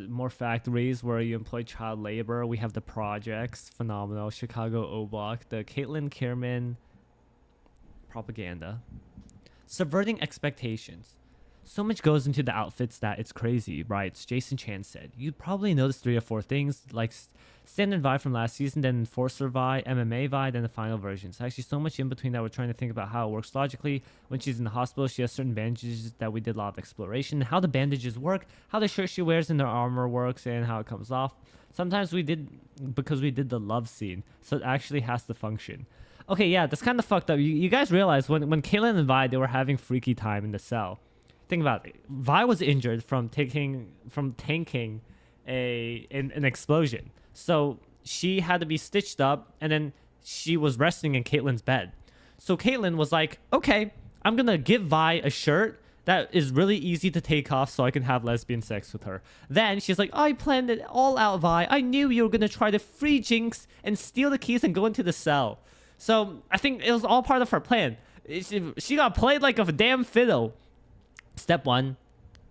more factories where you employ child labor. We have the projects. Phenomenal. Chicago O-Block. The Caitlyn Kierman propaganda. Subverting expectations. So much goes into the outfits that it's crazy, right? Jason Chan said. You'd probably notice 3 or 4 things, like standard Vi from last season, then Enforcer Vi, MMA Vi, then the final version. So actually so much in between that we're trying to think about how it works logically. When she's in the hospital, she has certain bandages that we did a lot of exploration. How the bandages work, how the shirt she wears in her armor works, and how it comes off. Sometimes because we did the love scene, so it actually has to function. Okay, yeah, that's kind of fucked up. You guys realize when Caitlyn and Vi, they were having freaky time in the cell. Think about it. Vi was injured from tanking an explosion. So she had to be stitched up, and then she was resting in Caitlyn's bed. So Caitlyn was like, okay, I'm going to give Vi a shirt that is really easy to take off so I can have lesbian sex with her. Then she's like, I planned it all out, Vi. I knew you were going to try to free Jinx and steal the keys and go into the cell. So I think it was all part of her plan. She got played like a damn fiddle. Step 1,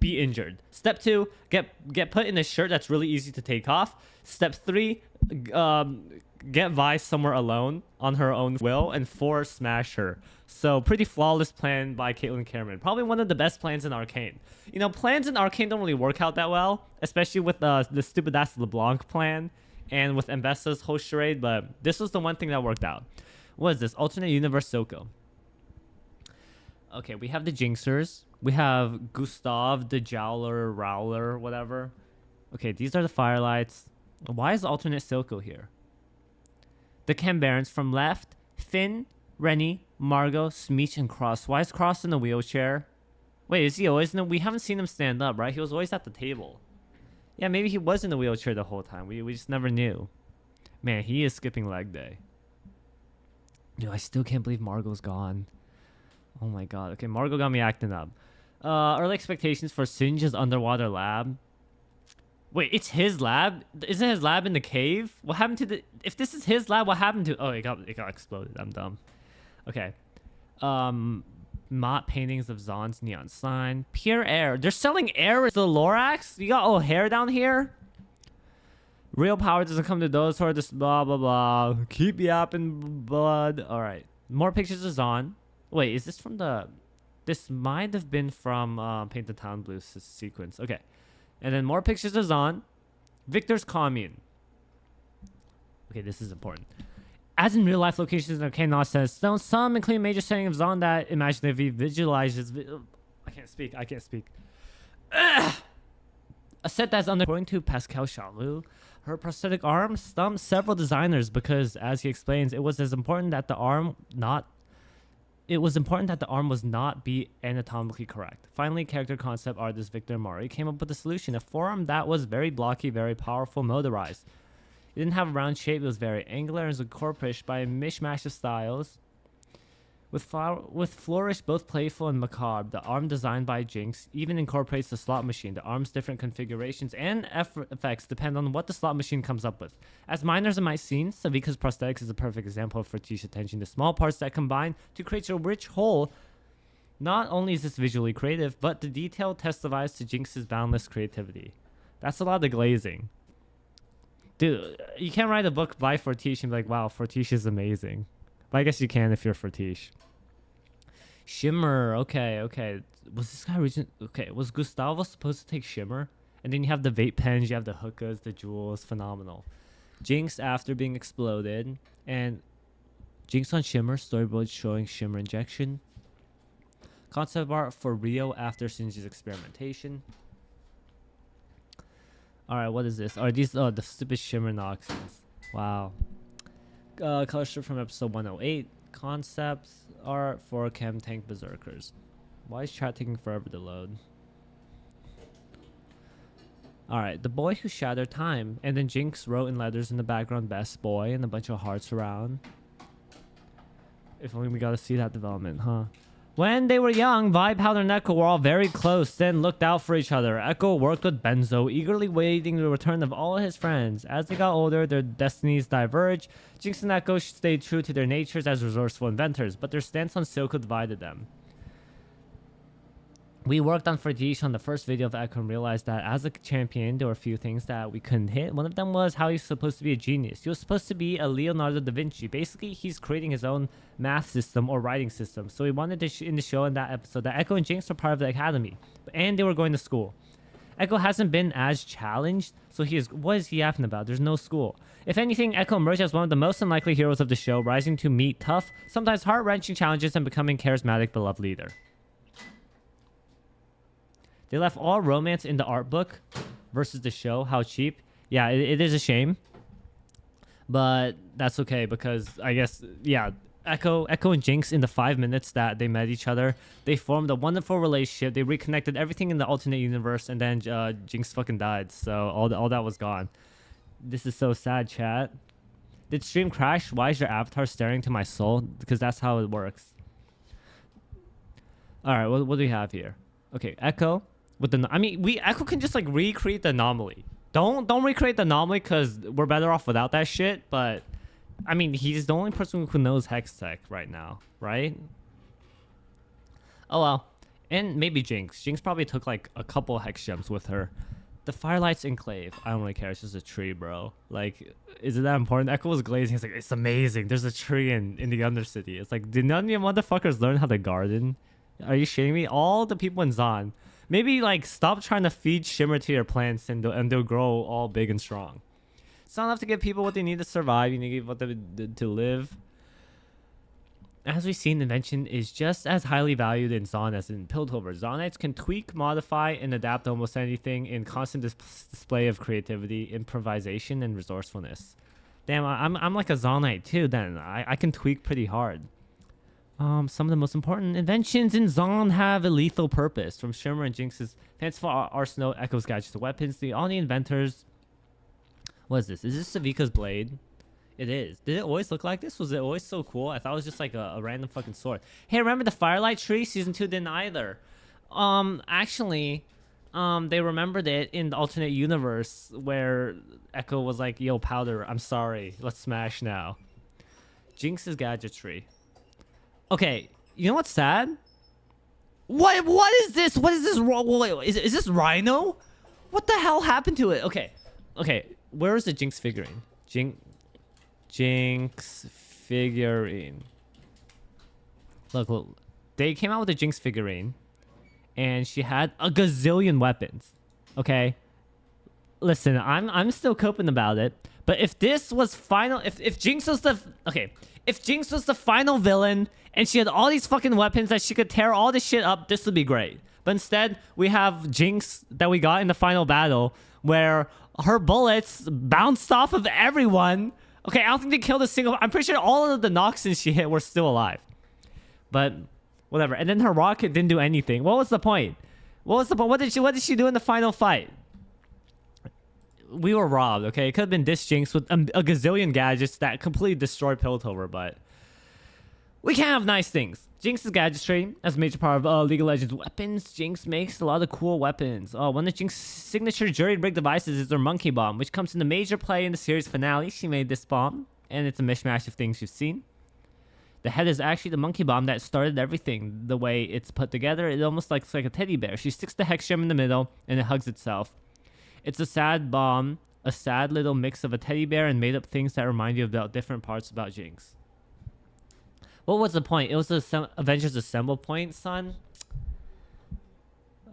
be injured. Step 2, get put in a shirt that's really easy to take off. Step 3, get Vi somewhere alone on her own will. And 4, smash her. So pretty flawless plan by Caitlyn Cameron. Probably one of the best plans in Arcane. You know, plans in Arcane don't really work out that well, especially with the stupid ass LeBlanc plan and with Mbessa's whole charade. But this was the one thing that worked out. What is this? Alternate Universe Soko. Okay, we have the Jinxers. We have Gustav, the Jowler, Rowler, whatever. Okay, these are the Firelights. Why is alternate Silco here? The Cambarons from left. Finn, Rennie, Margot, Smeech, and Cross. Why is Cross in a wheelchair? Wait, is he always in a... We haven't seen him stand up, right? He was always at the table. Yeah, maybe he was in the wheelchair the whole time. We just never knew. Man, he is skipping leg day. Yo, I still can't believe Margot's gone. Oh my god. Okay, Margot got me acting up. Early expectations for Singe's underwater lab. Wait, it's his lab? Isn't his lab in the cave? What happened to the... If this is his lab, what happened to... Oh, it got exploded. I'm dumb. Okay. Mott paintings of Zahn's neon sign. Pure air. They're selling air as the Lorax? You got all hair down here? Real power doesn't come to those who are just blah blah blah. Keep yapping, bud. Alright. More pictures of Zahn. Wait, is this from the... This might have been from Paint the Town Blue sequence. Okay. And then more pictures of Zahn. Victor's commune. Okay, this is important. As in real life locations in Arcane Art says, some including major setting of Zahn that imaginatively visualizes... I can't speak. Ugh! A set that's under... According to Pascal Chalou, her prosthetic arm stumped several designers because, as he explains, it was important that the arm was not be anatomically correct. Finally, character concept artist Victor Mori came up with a solution, a forearm that was very blocky, very powerful, motorized. It didn't have a round shape, it was very angular and was incorporated by a mishmash of styles. With flourish both playful and macabre, the arm designed by Jinx even incorporates the slot machine. The arm's different configurations and effects depend on what the slot machine comes up with. As minor as it might seem, Savika's prosthetics is a perfect example of Fertiche attention to small parts that combine to create a rich whole. Not only is this visually creative, but the detail testifies to Jinx's boundless creativity. That's a lot of glazing. Dude, you can't write a book by Fertiche and be like, wow, Fertiche is amazing. But I guess you can if you're Fertiche. Shimmer, okay. Was this guy okay, was Gustavo supposed to take Shimmer? And then you have the vape pens, you have the hookahs, the jewels, phenomenal. Jinx after being exploded, and Jinx on Shimmer, storyboard showing Shimmer injection. Concept art for Rio after Shinji's experimentation. Alright, what is this? Are these the stupid Shimmer Noxons? Wow. Color strip from episode 108. Concepts art for Chem Tank Berserkers. Why is chat taking forever to load? Alright, the boy who shattered time. And then Jinx wrote in letters in the background, best boy, and a bunch of hearts around. If only we got to see that development, huh? When they were young, Vi, Powder, and Echo were all very close, then looked out for each other. Echo worked with Benzo, eagerly waiting the return of all his friends. As they got older, their destinies diverged. Jinx and Echo stayed true to their natures as resourceful inventors, but their stance on Silco divided them. We worked on Fertiche on the first video of Echo and realized that as a champion, there were a few things that we couldn't hit. One of them was how he's supposed to be a genius. He was supposed to be a Leonardo da Vinci. Basically, he's creating his own math system or writing system. So we wanted to in the show in that episode that Echo and Jinx were part of the academy. And they were going to school. Echo hasn't been as challenged, so what is he yapping about? There's no school. If anything, Echo emerged as one of the most unlikely heroes of the show, rising to meet tough, sometimes heart-wrenching challenges and becoming charismatic, beloved leader. They left all romance in the art book versus the show. How cheap. Yeah, it is a shame. But that's okay because I guess, yeah, Echo and Jinx in the 5 minutes that they met each other, they formed a wonderful relationship. They reconnected everything in the alternate universe and then Jinx fucking died. So all that was gone. This is so sad, chat. Did stream crash? Why is your avatar staring to my soul? Because that's how it works. Alright, what do we have here? Okay, Echo. Echo can just like recreate the anomaly. Don't recreate the anomaly because we're better off without that shit. But I mean, he's the only person who knows Hex Tech right now, right? Oh well, and maybe Jinx. Jinx probably took like a couple Hex gems with her. The Firelight's Enclave. I don't really care. It's just a tree, bro. Like, is it that important? Echo was glazing. It's like, it's amazing. There's a tree in the Undercity. It's like, did none of you motherfuckers learn how to garden? Are you shitting me? All the people in Zahn. Maybe, like, stop trying to feed Shimmer to your plants and they'll grow all big and strong. It's not enough to give people what they need to survive. You need to give what they to live. As we've seen, invention is just as highly valued in Zahn as in Piltover. Zahnites can tweak, modify, and adapt almost anything in constant display of creativity, improvisation, and resourcefulness. Damn, I'm like a Zahnite too, then. I can tweak pretty hard. Some of the most important inventions in Zahn have a lethal purpose. From Shimmer and Jinx's fanciful arsenal, Echo's gadgets to weapons, all the inventors... What is this? Is this Savika's blade? It is. Did it always look like this? Was it always so cool? I thought it was just like a random fucking sword. Hey, remember the Firelight Tree? Season 2 didn't either. Actually, they remembered it in the alternate universe where Echo was like, yo, Powder, I'm sorry. Let's smash now. Jinx's gadgetry. Okay, you know what's sad? What is this? What is this? Wait, is this Rhino? What the hell happened to it? Okay. Where is the Jinx figurine? Jinx figurine. Look. They came out with a Jinx figurine, and she had a gazillion weapons. Okay. Listen, I'm still coping about it. But if this was final, if Jinx was the if Jinx was the final villain and she had all these fucking weapons that she could tear all this shit up, this would be great. But instead, we have Jinx that we got in the final battle where her bullets bounced off of everyone. Okay, I don't think they killed a single. I'm pretty sure all of the Noxons she hit were still alive. But whatever. And then her rocket didn't do anything. What was the point? What did she do in the final fight? We were robbed, okay? It could have been this Jinx with a gazillion gadgets that completely destroyed Piltover, but we can't have nice things. Jinx's gadgetry as a major part of League of Legends weapons. Jinx makes a lot of cool weapons. One of Jinx's signature jury-rigged devices is her Monkey Bomb, which comes into major play in the series finale. She made this bomb, and it's a mishmash of things you've seen. The head is actually the Monkey Bomb that started everything. The way it's put together, it almost looks like a teddy bear. She sticks the hex gem in the middle, and it hugs itself. It's a sad bomb, a sad little mix of a teddy bear and made-up things that remind you about different parts about Jinx. What was the point? It was the Avengers Assemble point, son.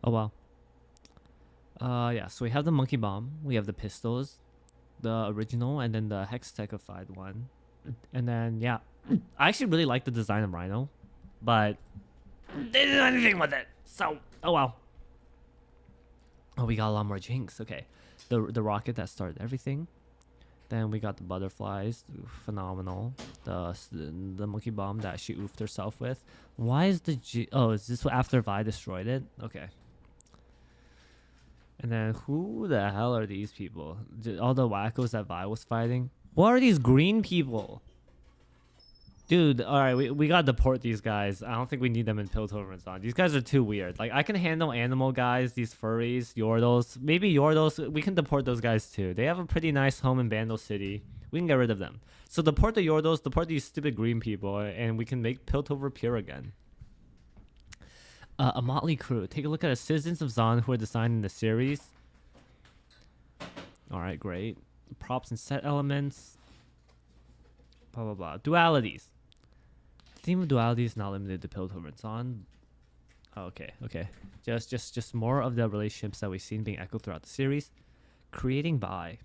Oh, well. Yeah, so we have the Monkey Bomb. We have the pistols, the original, and then the Hex-techified one. And then, yeah. I actually really like the design of Rhino, but they didn't do anything with it. So, oh well. Oh, we got a lot more Jinx. Okay. The rocket that started everything. Then we got the butterflies. Phenomenal. The Monkey Bomb that she oofed herself with. Why is the Oh, is this after Vi destroyed it? Okay. And then who the hell are these people? All the wackos that Vi was fighting? What are these green people? Dude, alright, we gotta deport these guys. I don't think we need them in Piltover and Zon. These guys are too weird. Like, I can handle animal guys, these furries, Yordles. Maybe Yordles, we can deport those guys too. They have a pretty nice home in Vandal City. We can get rid of them. So deport the Yordles, deport these stupid green people, and we can make Piltover pure again. A motley crew. Take a look at the citizens of Zon who are designed in the series. Alright, great. Props and set elements. Blah, blah, blah. Dualities. The theme of duality is not limited to Piltover and Zon. Oh, okay. Just more of the relationships that we've seen being echoed throughout the series. Creating Vi.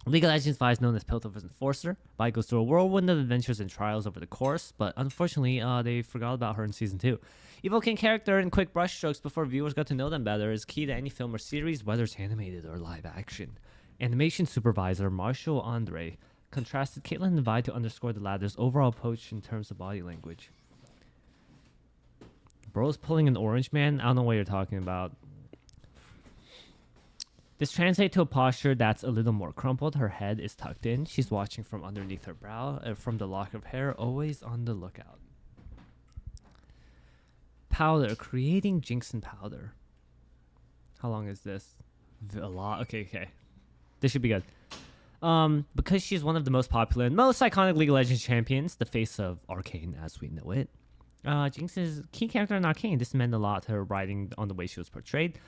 League of Legends Vi is known as Piltover's enforcer. Vi goes through a whirlwind of adventures and trials over the course, but unfortunately, they forgot about her in Season 2. Evoking character in quick brushstrokes before viewers got to know them better is key to any film or series, whether it's animated or live action. Animation supervisor Marshall Andre contrasted Caitlyn and Vi to underscore the latter's overall approach in terms of body language. Bro's pulling an orange man? I don't know what you're talking about. This translates to a posture that's a little more crumpled. Her head is tucked in. She's watching from underneath her brow, from the lock of hair, always on the lookout. Powder. Creating Jinx and Powder. How long is this? A lot. Okay. This should be good. Because she's one of the most popular and most iconic League of Legends champions, the face of Arcane as we know it. Jinx is a key character in Arcane. This meant a lot to her writing on the way she was portrayed.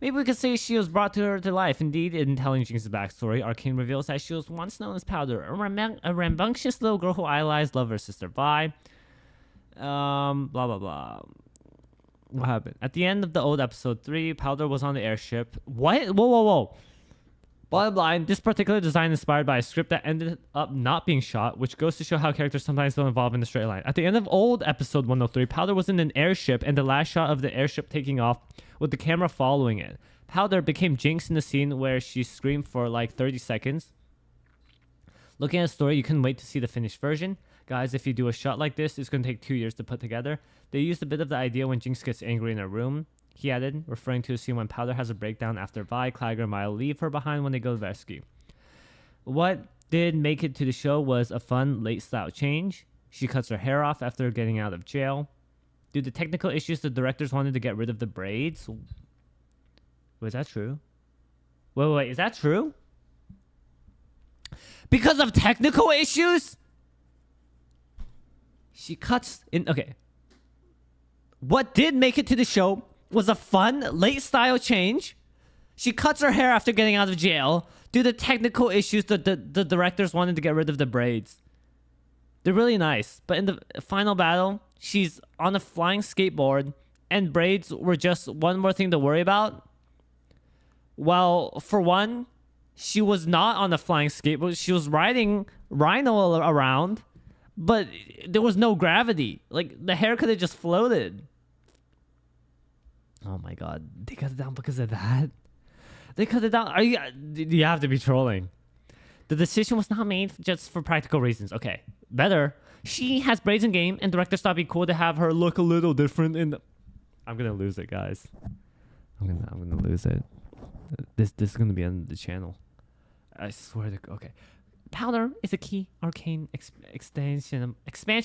Maybe we could say she was brought to her to life. Indeed, in telling Jinx's backstory, Arcane reveals that she was once known as Powder, a rambunctious little girl who idolized loved her sister Vi. Blah, blah, blah. What happened? At the end of the old episode 3, Powder was on the airship. What? Whoa. Bottom line, this particular design inspired by a script that ended up not being shot, which goes to show how characters sometimes don't evolve in a straight line. At the end of old episode 103, Powder was in an airship, and the last shot of the airship taking off with the camera following it. Powder became Jinx in the scene where she screamed for like 30 seconds. Looking at the story, you couldn't wait to see the finished version. Guys, if you do a shot like this, it's going to take 2 years to put together. They used a bit of the idea when Jinx gets angry in her room. He added, referring to a scene when Powder has a breakdown after Vi, Clagger, and Mile leave her behind when they go to rescue. What did make it to the show was a fun, late style change. She cuts her hair off after getting out of jail. Due to technical issues, the directors wanted to get rid of the braids. Was that true? Wait, is that true? Because of technical issues? She cuts in... Okay. What did make it to the show was a fun, late style change. She cuts her hair after getting out of jail. Due to technical issues, the directors wanted to get rid of the braids. They're really nice. But in the final battle, she's on a flying skateboard, and braids were just one more thing to worry about. Well, for one, she was not on a flying skateboard. She was riding Rhino around, but there was no gravity. Like, the hair could have just floated. Oh my god. They cut it down because of that? They cut it down. You have to be trolling. The decision was not made just for practical reasons. Okay, better. She has braids in game, and directors thought it'd be cool to have her look a little different in the... I'm gonna lose it, guys. I'm gonna lose it. This is gonna be on the channel. I swear to... Okay. Powder is a key arcane expansion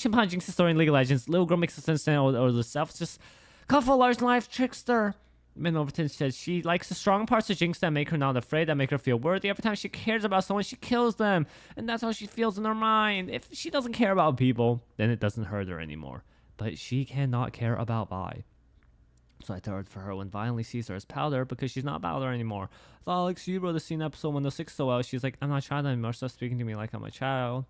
upon Jinx's story in League of Legends. Little girl makes sense or the self just colorful large life trickster. Min Overton says she likes the strong parts of Jinx that make her not afraid, that make her feel worthy. Every time she cares about someone, she kills them. And that's how she feels in her mind. If she doesn't care about people, then it doesn't hurt her anymore. But she cannot care about Vi. So I thought for her when Vi only sees her as Powder because she's not Powder anymore. I thought like she wrote the scene episode 106 so well. She's like, I'm not a child anymore. Stop speaking to me like I'm a child.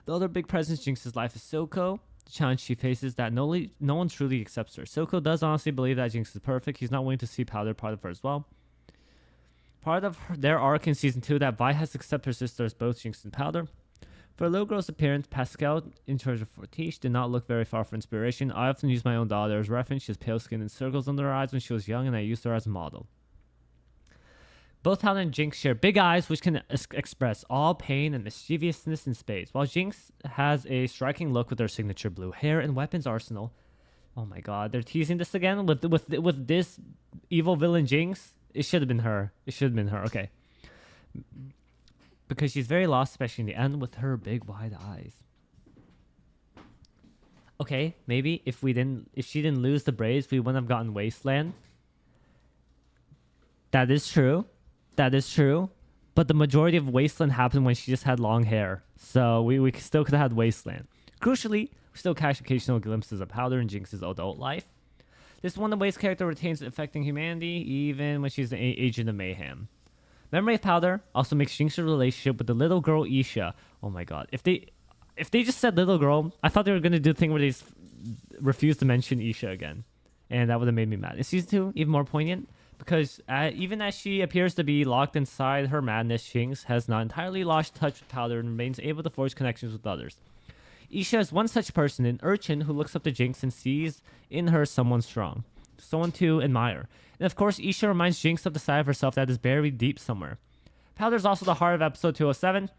The other big presence in Jinx's life is Silco. The challenge she faces that no one truly accepts her. Silco does honestly believe that Jinx is perfect. He's not willing to see Powder part of her as well. Part of their arc in season 2 that Vi has to accept her sister as both Jinx and Powder. For a little girl's appearance, Pascal, in charge of Fortiche, did not look very far for inspiration. I often use my own daughter as reference. She has pale skin and circles under her eyes when she was young, and I used her as a model. Both Powder and Jinx share big eyes, which can express all pain and mischievousness in spades. While Jinx has a striking look with her signature blue hair and weapons arsenal. Oh my god, they're teasing this again with this evil villain Jinx. It should have been her. Okay. Because she's very lost, especially in the end, with her big wide eyes. Okay, maybe if she didn't lose the braids, we wouldn't have gotten Wasteland. That is true. But the majority of Wasteland happened when she just had long hair. So we still could have had Wasteland. Crucially, we still catch occasional glimpses of Powder and Jinx's adult life. This one of Waste's character retains affecting humanity, even when she's an agent of mayhem. Memory of Powder also makes Jinx's relationship with the little girl Isha. Oh my god. If they just said little girl, I thought they were going to do the thing where they refused to mention Isha again. And that would have made me mad. In season 2, even more poignant. Because even as she appears to be locked inside her madness, Jinx has not entirely lost touch with Powder and remains able to forge connections with others. Isha is one such person, an urchin who looks up to Jinx and sees in her someone strong. Someone to admire. And of course, Isha reminds Jinx of the side of herself that is buried deep somewhere. Powder is also the heart of episode 207,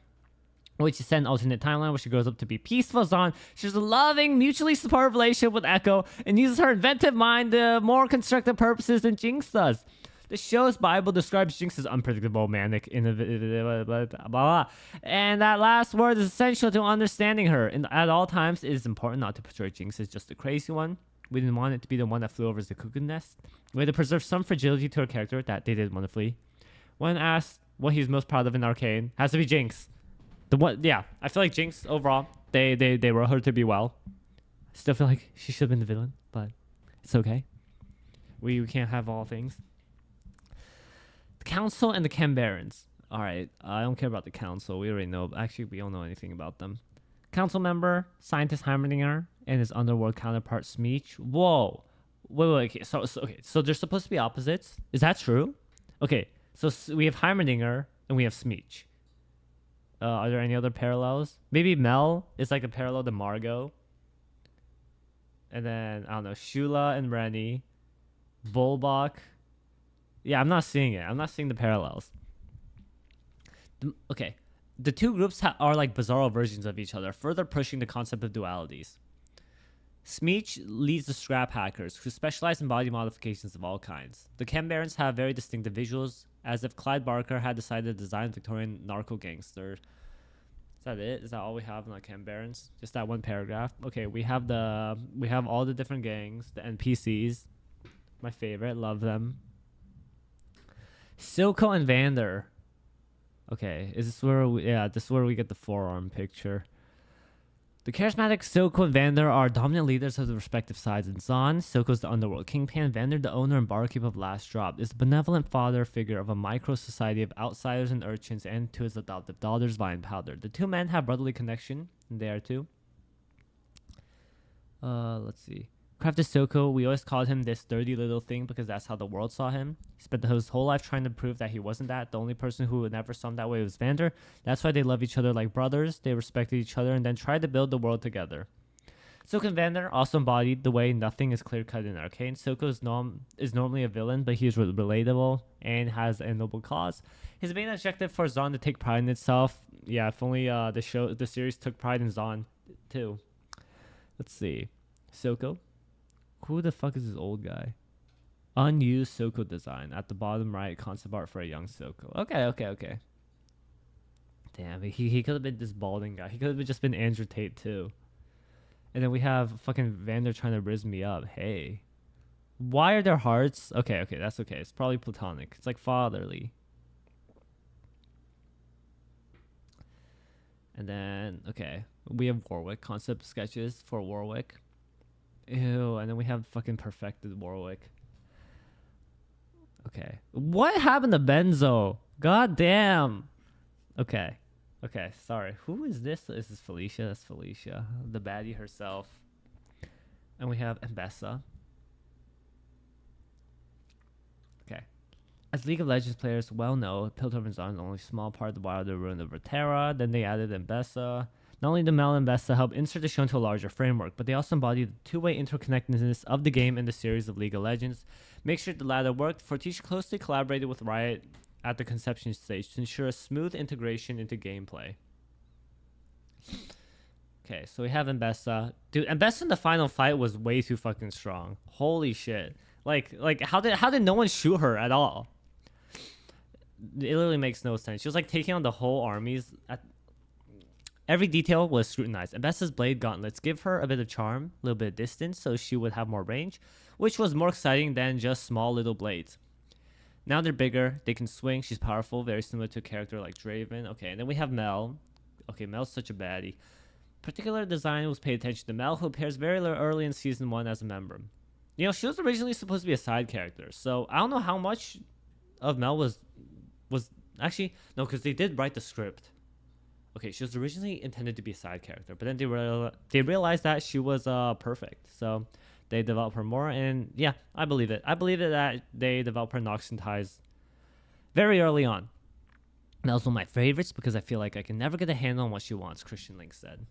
which is set in alternate timeline where she grows up to be peaceful Zon. She has a loving, mutually supportive relationship with Echo and uses her inventive mind to more constructive purposes than Jinx does. The show's Bible describes Jinx as unpredictable, manic, innovative, blah, blah, blah. And that last word is essential to understanding her. And at all times, it is important not to portray Jinx as just a crazy one. We didn't want it to be the one that flew over the cuckoo nest. We had to preserve some fragility to her character that they did wonderfully. When asked what he's most proud of in Arcane, has to be Jinx. I feel like Jinx overall, they wrote her to be well. Still feel like she should have been the villain, but it's okay. We can't have all things. The Council and the Chem Barons. Alright, I don't care about the Council. We already know. Actually, we don't know anything about them. Council member, scientist Heimerdinger, and his underworld counterpart Smeech. Whoa. Wait. Okay. So they're supposed to be opposites? Is that true? Okay, so we have Heimerdinger and we have Smeech. Are there any other parallels? Maybe Mel is like a parallel to Margot. And then, I don't know, Shula and Rennie. Volbach. Yeah, I'm not seeing it. I'm not seeing the parallels. Okay. The two groups are like bizarro versions of each other, further pushing the concept of dualities. Smeech leads the Scrap Hackers, who specialize in body modifications of all kinds. The Chem Barons have very distinctive visuals, as if Clyde Barker had decided to design Victorian narco gangster. Is that it? Is that all we have in the Chem Barons? Just that one paragraph? Okay, we have all the different gangs, the NPCs. My favorite, love them. Silco and Vander. Okay, is this where this is where we get the forearm picture. The charismatic Soko and Vander are dominant leaders of the respective sides. In Zon, Soko's the underworld kingpin. Vander, the owner and barkeep of Last Drop, is the benevolent father figure of a micro society of outsiders and urchins, and to his adoptive daughters, Vine Powder. The two men have brotherly connection there too. Let's see. Crafted Soko, we always called him this dirty little thing because that's how the world saw him. He spent his whole life trying to prove that he wasn't that. The only person who never saw him that way was Vander. That's why they love each other like brothers. They respected each other and then tried to build the world together. Soko and Vander also embodied the way nothing is clear-cut in Arcane. Soko is normally a villain, but he is relatable and has a noble cause. His main objective for Zon to take pride in itself. Yeah, if only the series took pride in Zon too. Let's see. Soko. Who the fuck is this old guy? Unused Soko design. At the bottom right, concept art for a young Soko. Okay. Damn, he could have been this balding guy. He could have just been Andrew Tate too. And then we have fucking Vander trying to rizz me up. Hey. Why are there hearts? Okay, that's okay. It's probably platonic. It's like fatherly. And then, okay. We have Warwick. Concept sketches for Warwick. Ew, and then we have fucking perfected Warwick. Okay. What happened to Benzo? God damn. Okay, sorry. Who is this? This is Felicia. That's Felicia. The baddie herself. And we have Mbessa. Okay. As League of Legends players well know, Piltover's on only a small part of the wilder ruin of Runeterra. Then they added Mbessa. Not only do Mel and Vesta help insert the show into a larger framework, but they also embody the two-way interconnectedness of the game and the series of League of Legends. Make sure the latter worked. Fortiche closely collaborated with Riot at the conception stage to ensure a smooth integration into gameplay. Okay, so we have Mbessa. Dude, Mbessa in the final fight was way too fucking strong. Holy shit. Like how did no one shoot her at all? It literally makes no sense. She was like taking on the whole armies at... Every detail was scrutinized. Mbessa's blade gauntlets give her a bit of charm, a little bit of distance, so she would have more range, which was more exciting than just small little blades. Now they're bigger, they can swing, she's powerful, very similar to a character like Draven. Okay, and then we have Mel. Okay, Mel's such a baddie. Particular design was paid attention to Mel, who appears very early in Season 1 as a member. You know, she was originally supposed to be a side character, so I don't know how much of Mel was actually... No, because they did write the script. Okay, she was originally intended to be a side character, but then they realized that she was perfect, so they developed her more, and yeah, I believe it. I believe it that they developed her Nox and ties very early on. And that was one of my favorites because I feel like I can never get a handle on what she wants, Christian Link said.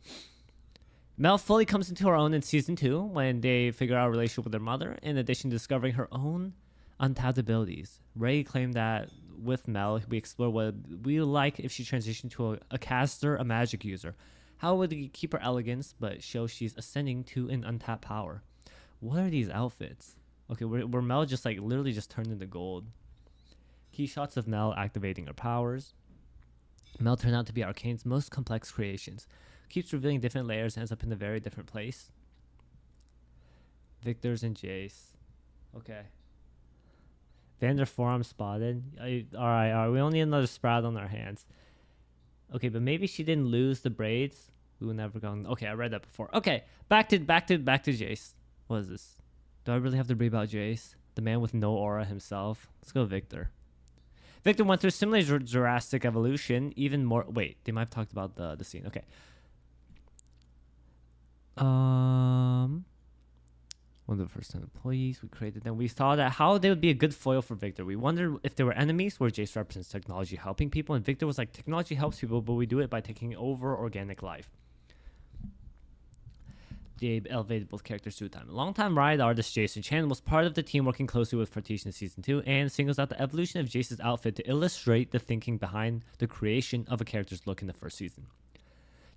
Mel fully comes into her own in Season 2 when they figure out a relationship with her mother, in addition to discovering her own untapped abilities. Ray claimed that with Mel, we explore what we like if she transitioned to a caster, a magic user. How would we keep her elegance, but show she's ascending to an untapped power? What are these outfits? Okay, where Mel just like literally just turned into gold. Key shots of Mel activating her powers. Mel turned out to be Arcane's most complex creations. Keeps revealing different layers and ends up in a very different place. Victor's and Jace. Okay. Vander forearm spotted. Alright. We only need another sprout on our hands. Okay, but maybe she didn't lose the braids. We will never go. Okay, I read that before. Okay, back to Jace. What is this? Do I really have to read about Jace? The man with no aura himself. Let's go Victor. Victor went through similar Jurassic evolution, even more... Wait, they might have talked about the scene. Okay. One of the first 10 employees we created them. We saw that how they would be a good foil for Victor. We wondered if they were enemies, where Jace represents technology helping people, and Victor was like, technology helps people, but we do it by taking over organic life. They elevated both characters through time. Longtime Riot artist Jason Chan was part of the team working closely with Fortiche in Season 2 and singles out the evolution of Jace's outfit to illustrate the thinking behind the creation of a character's look in the first season.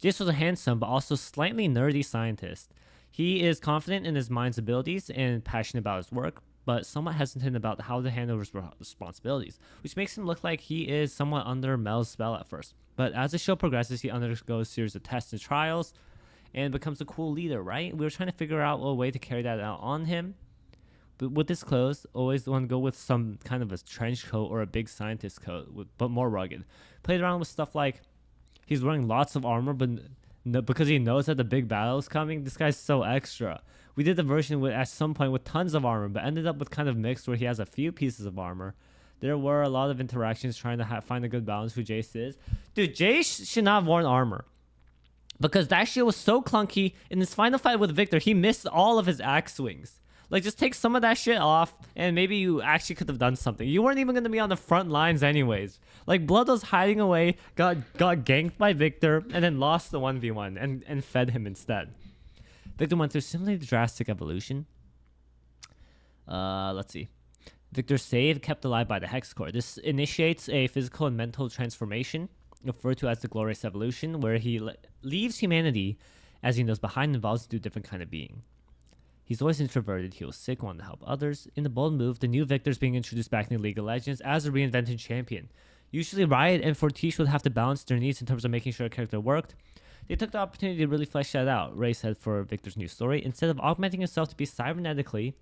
Jace was a handsome but also slightly nerdy scientist. He is confident in his mind's abilities and passionate about his work, but somewhat hesitant about how to handle his responsibilities, which makes him look like he is somewhat under Mel's spell at first. But as the show progresses, he undergoes a series of tests and trials and becomes a cool leader, right? We were trying to figure out a way to carry that out on him. But with his clothes, always want to go with some kind of a trench coat or a big scientist coat, but more rugged. Played around with stuff like he's wearing lots of armor, but No, because he knows that the big battle is coming. This guy's so extra. We did the version with at some point with tons of armor, but ended up with kind of mixed where he has a few pieces of armor. There were a lot of interactions trying to find a good balance who Jace is. Dude, Jace should not have worn armor. Because that shit was so clunky. In his final fight with Victor, he missed all of his axe swings. Like, just take some of that shit off, and maybe you actually could have done something. You weren't even going to be on the front lines anyways. Like, Blood was hiding away, got ganked by Victor, and then lost the 1v1 and fed him instead. Victor went through similarly drastic evolution. Let's see. Victor's save kept alive by the Hex Core. This initiates a physical and mental transformation, referred to as the Glorious Evolution, where he leaves humanity as he knows behind and evolves into a different kind of being. He's always introverted, he was sick, wanted to help others. In the bold move, the new Victor's being introduced back in League of Legends as a reinvented champion. Usually Riot and Fortiche would have to balance their needs in terms of making sure a character worked. They took the opportunity to really flesh that out, Ray said for Victor's new story. Instead of augmenting himself to be cybernetically,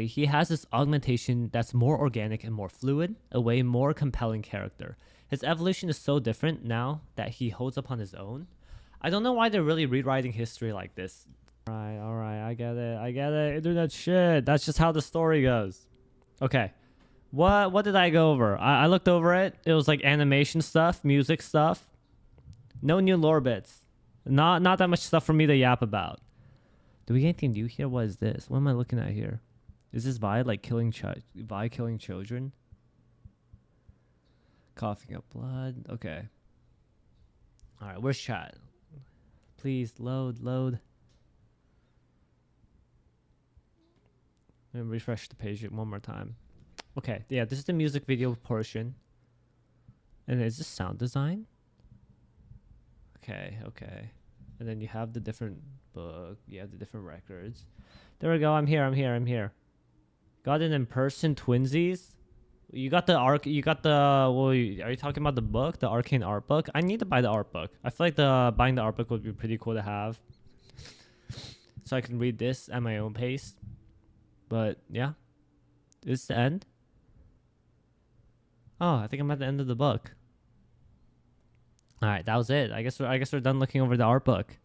he has this augmentation that's more organic and more fluid, a way more compelling character. His evolution is so different now that he holds up on his own. I don't know why they're really rewriting history like this. Alright, I get it. Internet shit. That's just how the story goes. Okay. What did I go over? I looked over it. It was like animation stuff, music stuff. No new lore bits. Not that much stuff for me to yap about. Do we get anything new here? What is this? What am I looking at here? Is this Vi like killing children? Coughing up blood. Okay. Alright, where's chat? Please load. Let me refresh the page one more time. Okay, yeah, this is the music video portion. And is this sound design? Okay. And then you have the different book. You have the different records. There we go. I'm here. Got an in-person twinsies. You got the are you talking about the book, the Arcane Artbook? I need to buy the art book. I feel like buying the art book would be pretty cool to have. So I can read this at my own pace. But yeah. Is this the end? Oh, I think I'm at the end of the book. Alright, that was it. I guess we're done looking over the art book.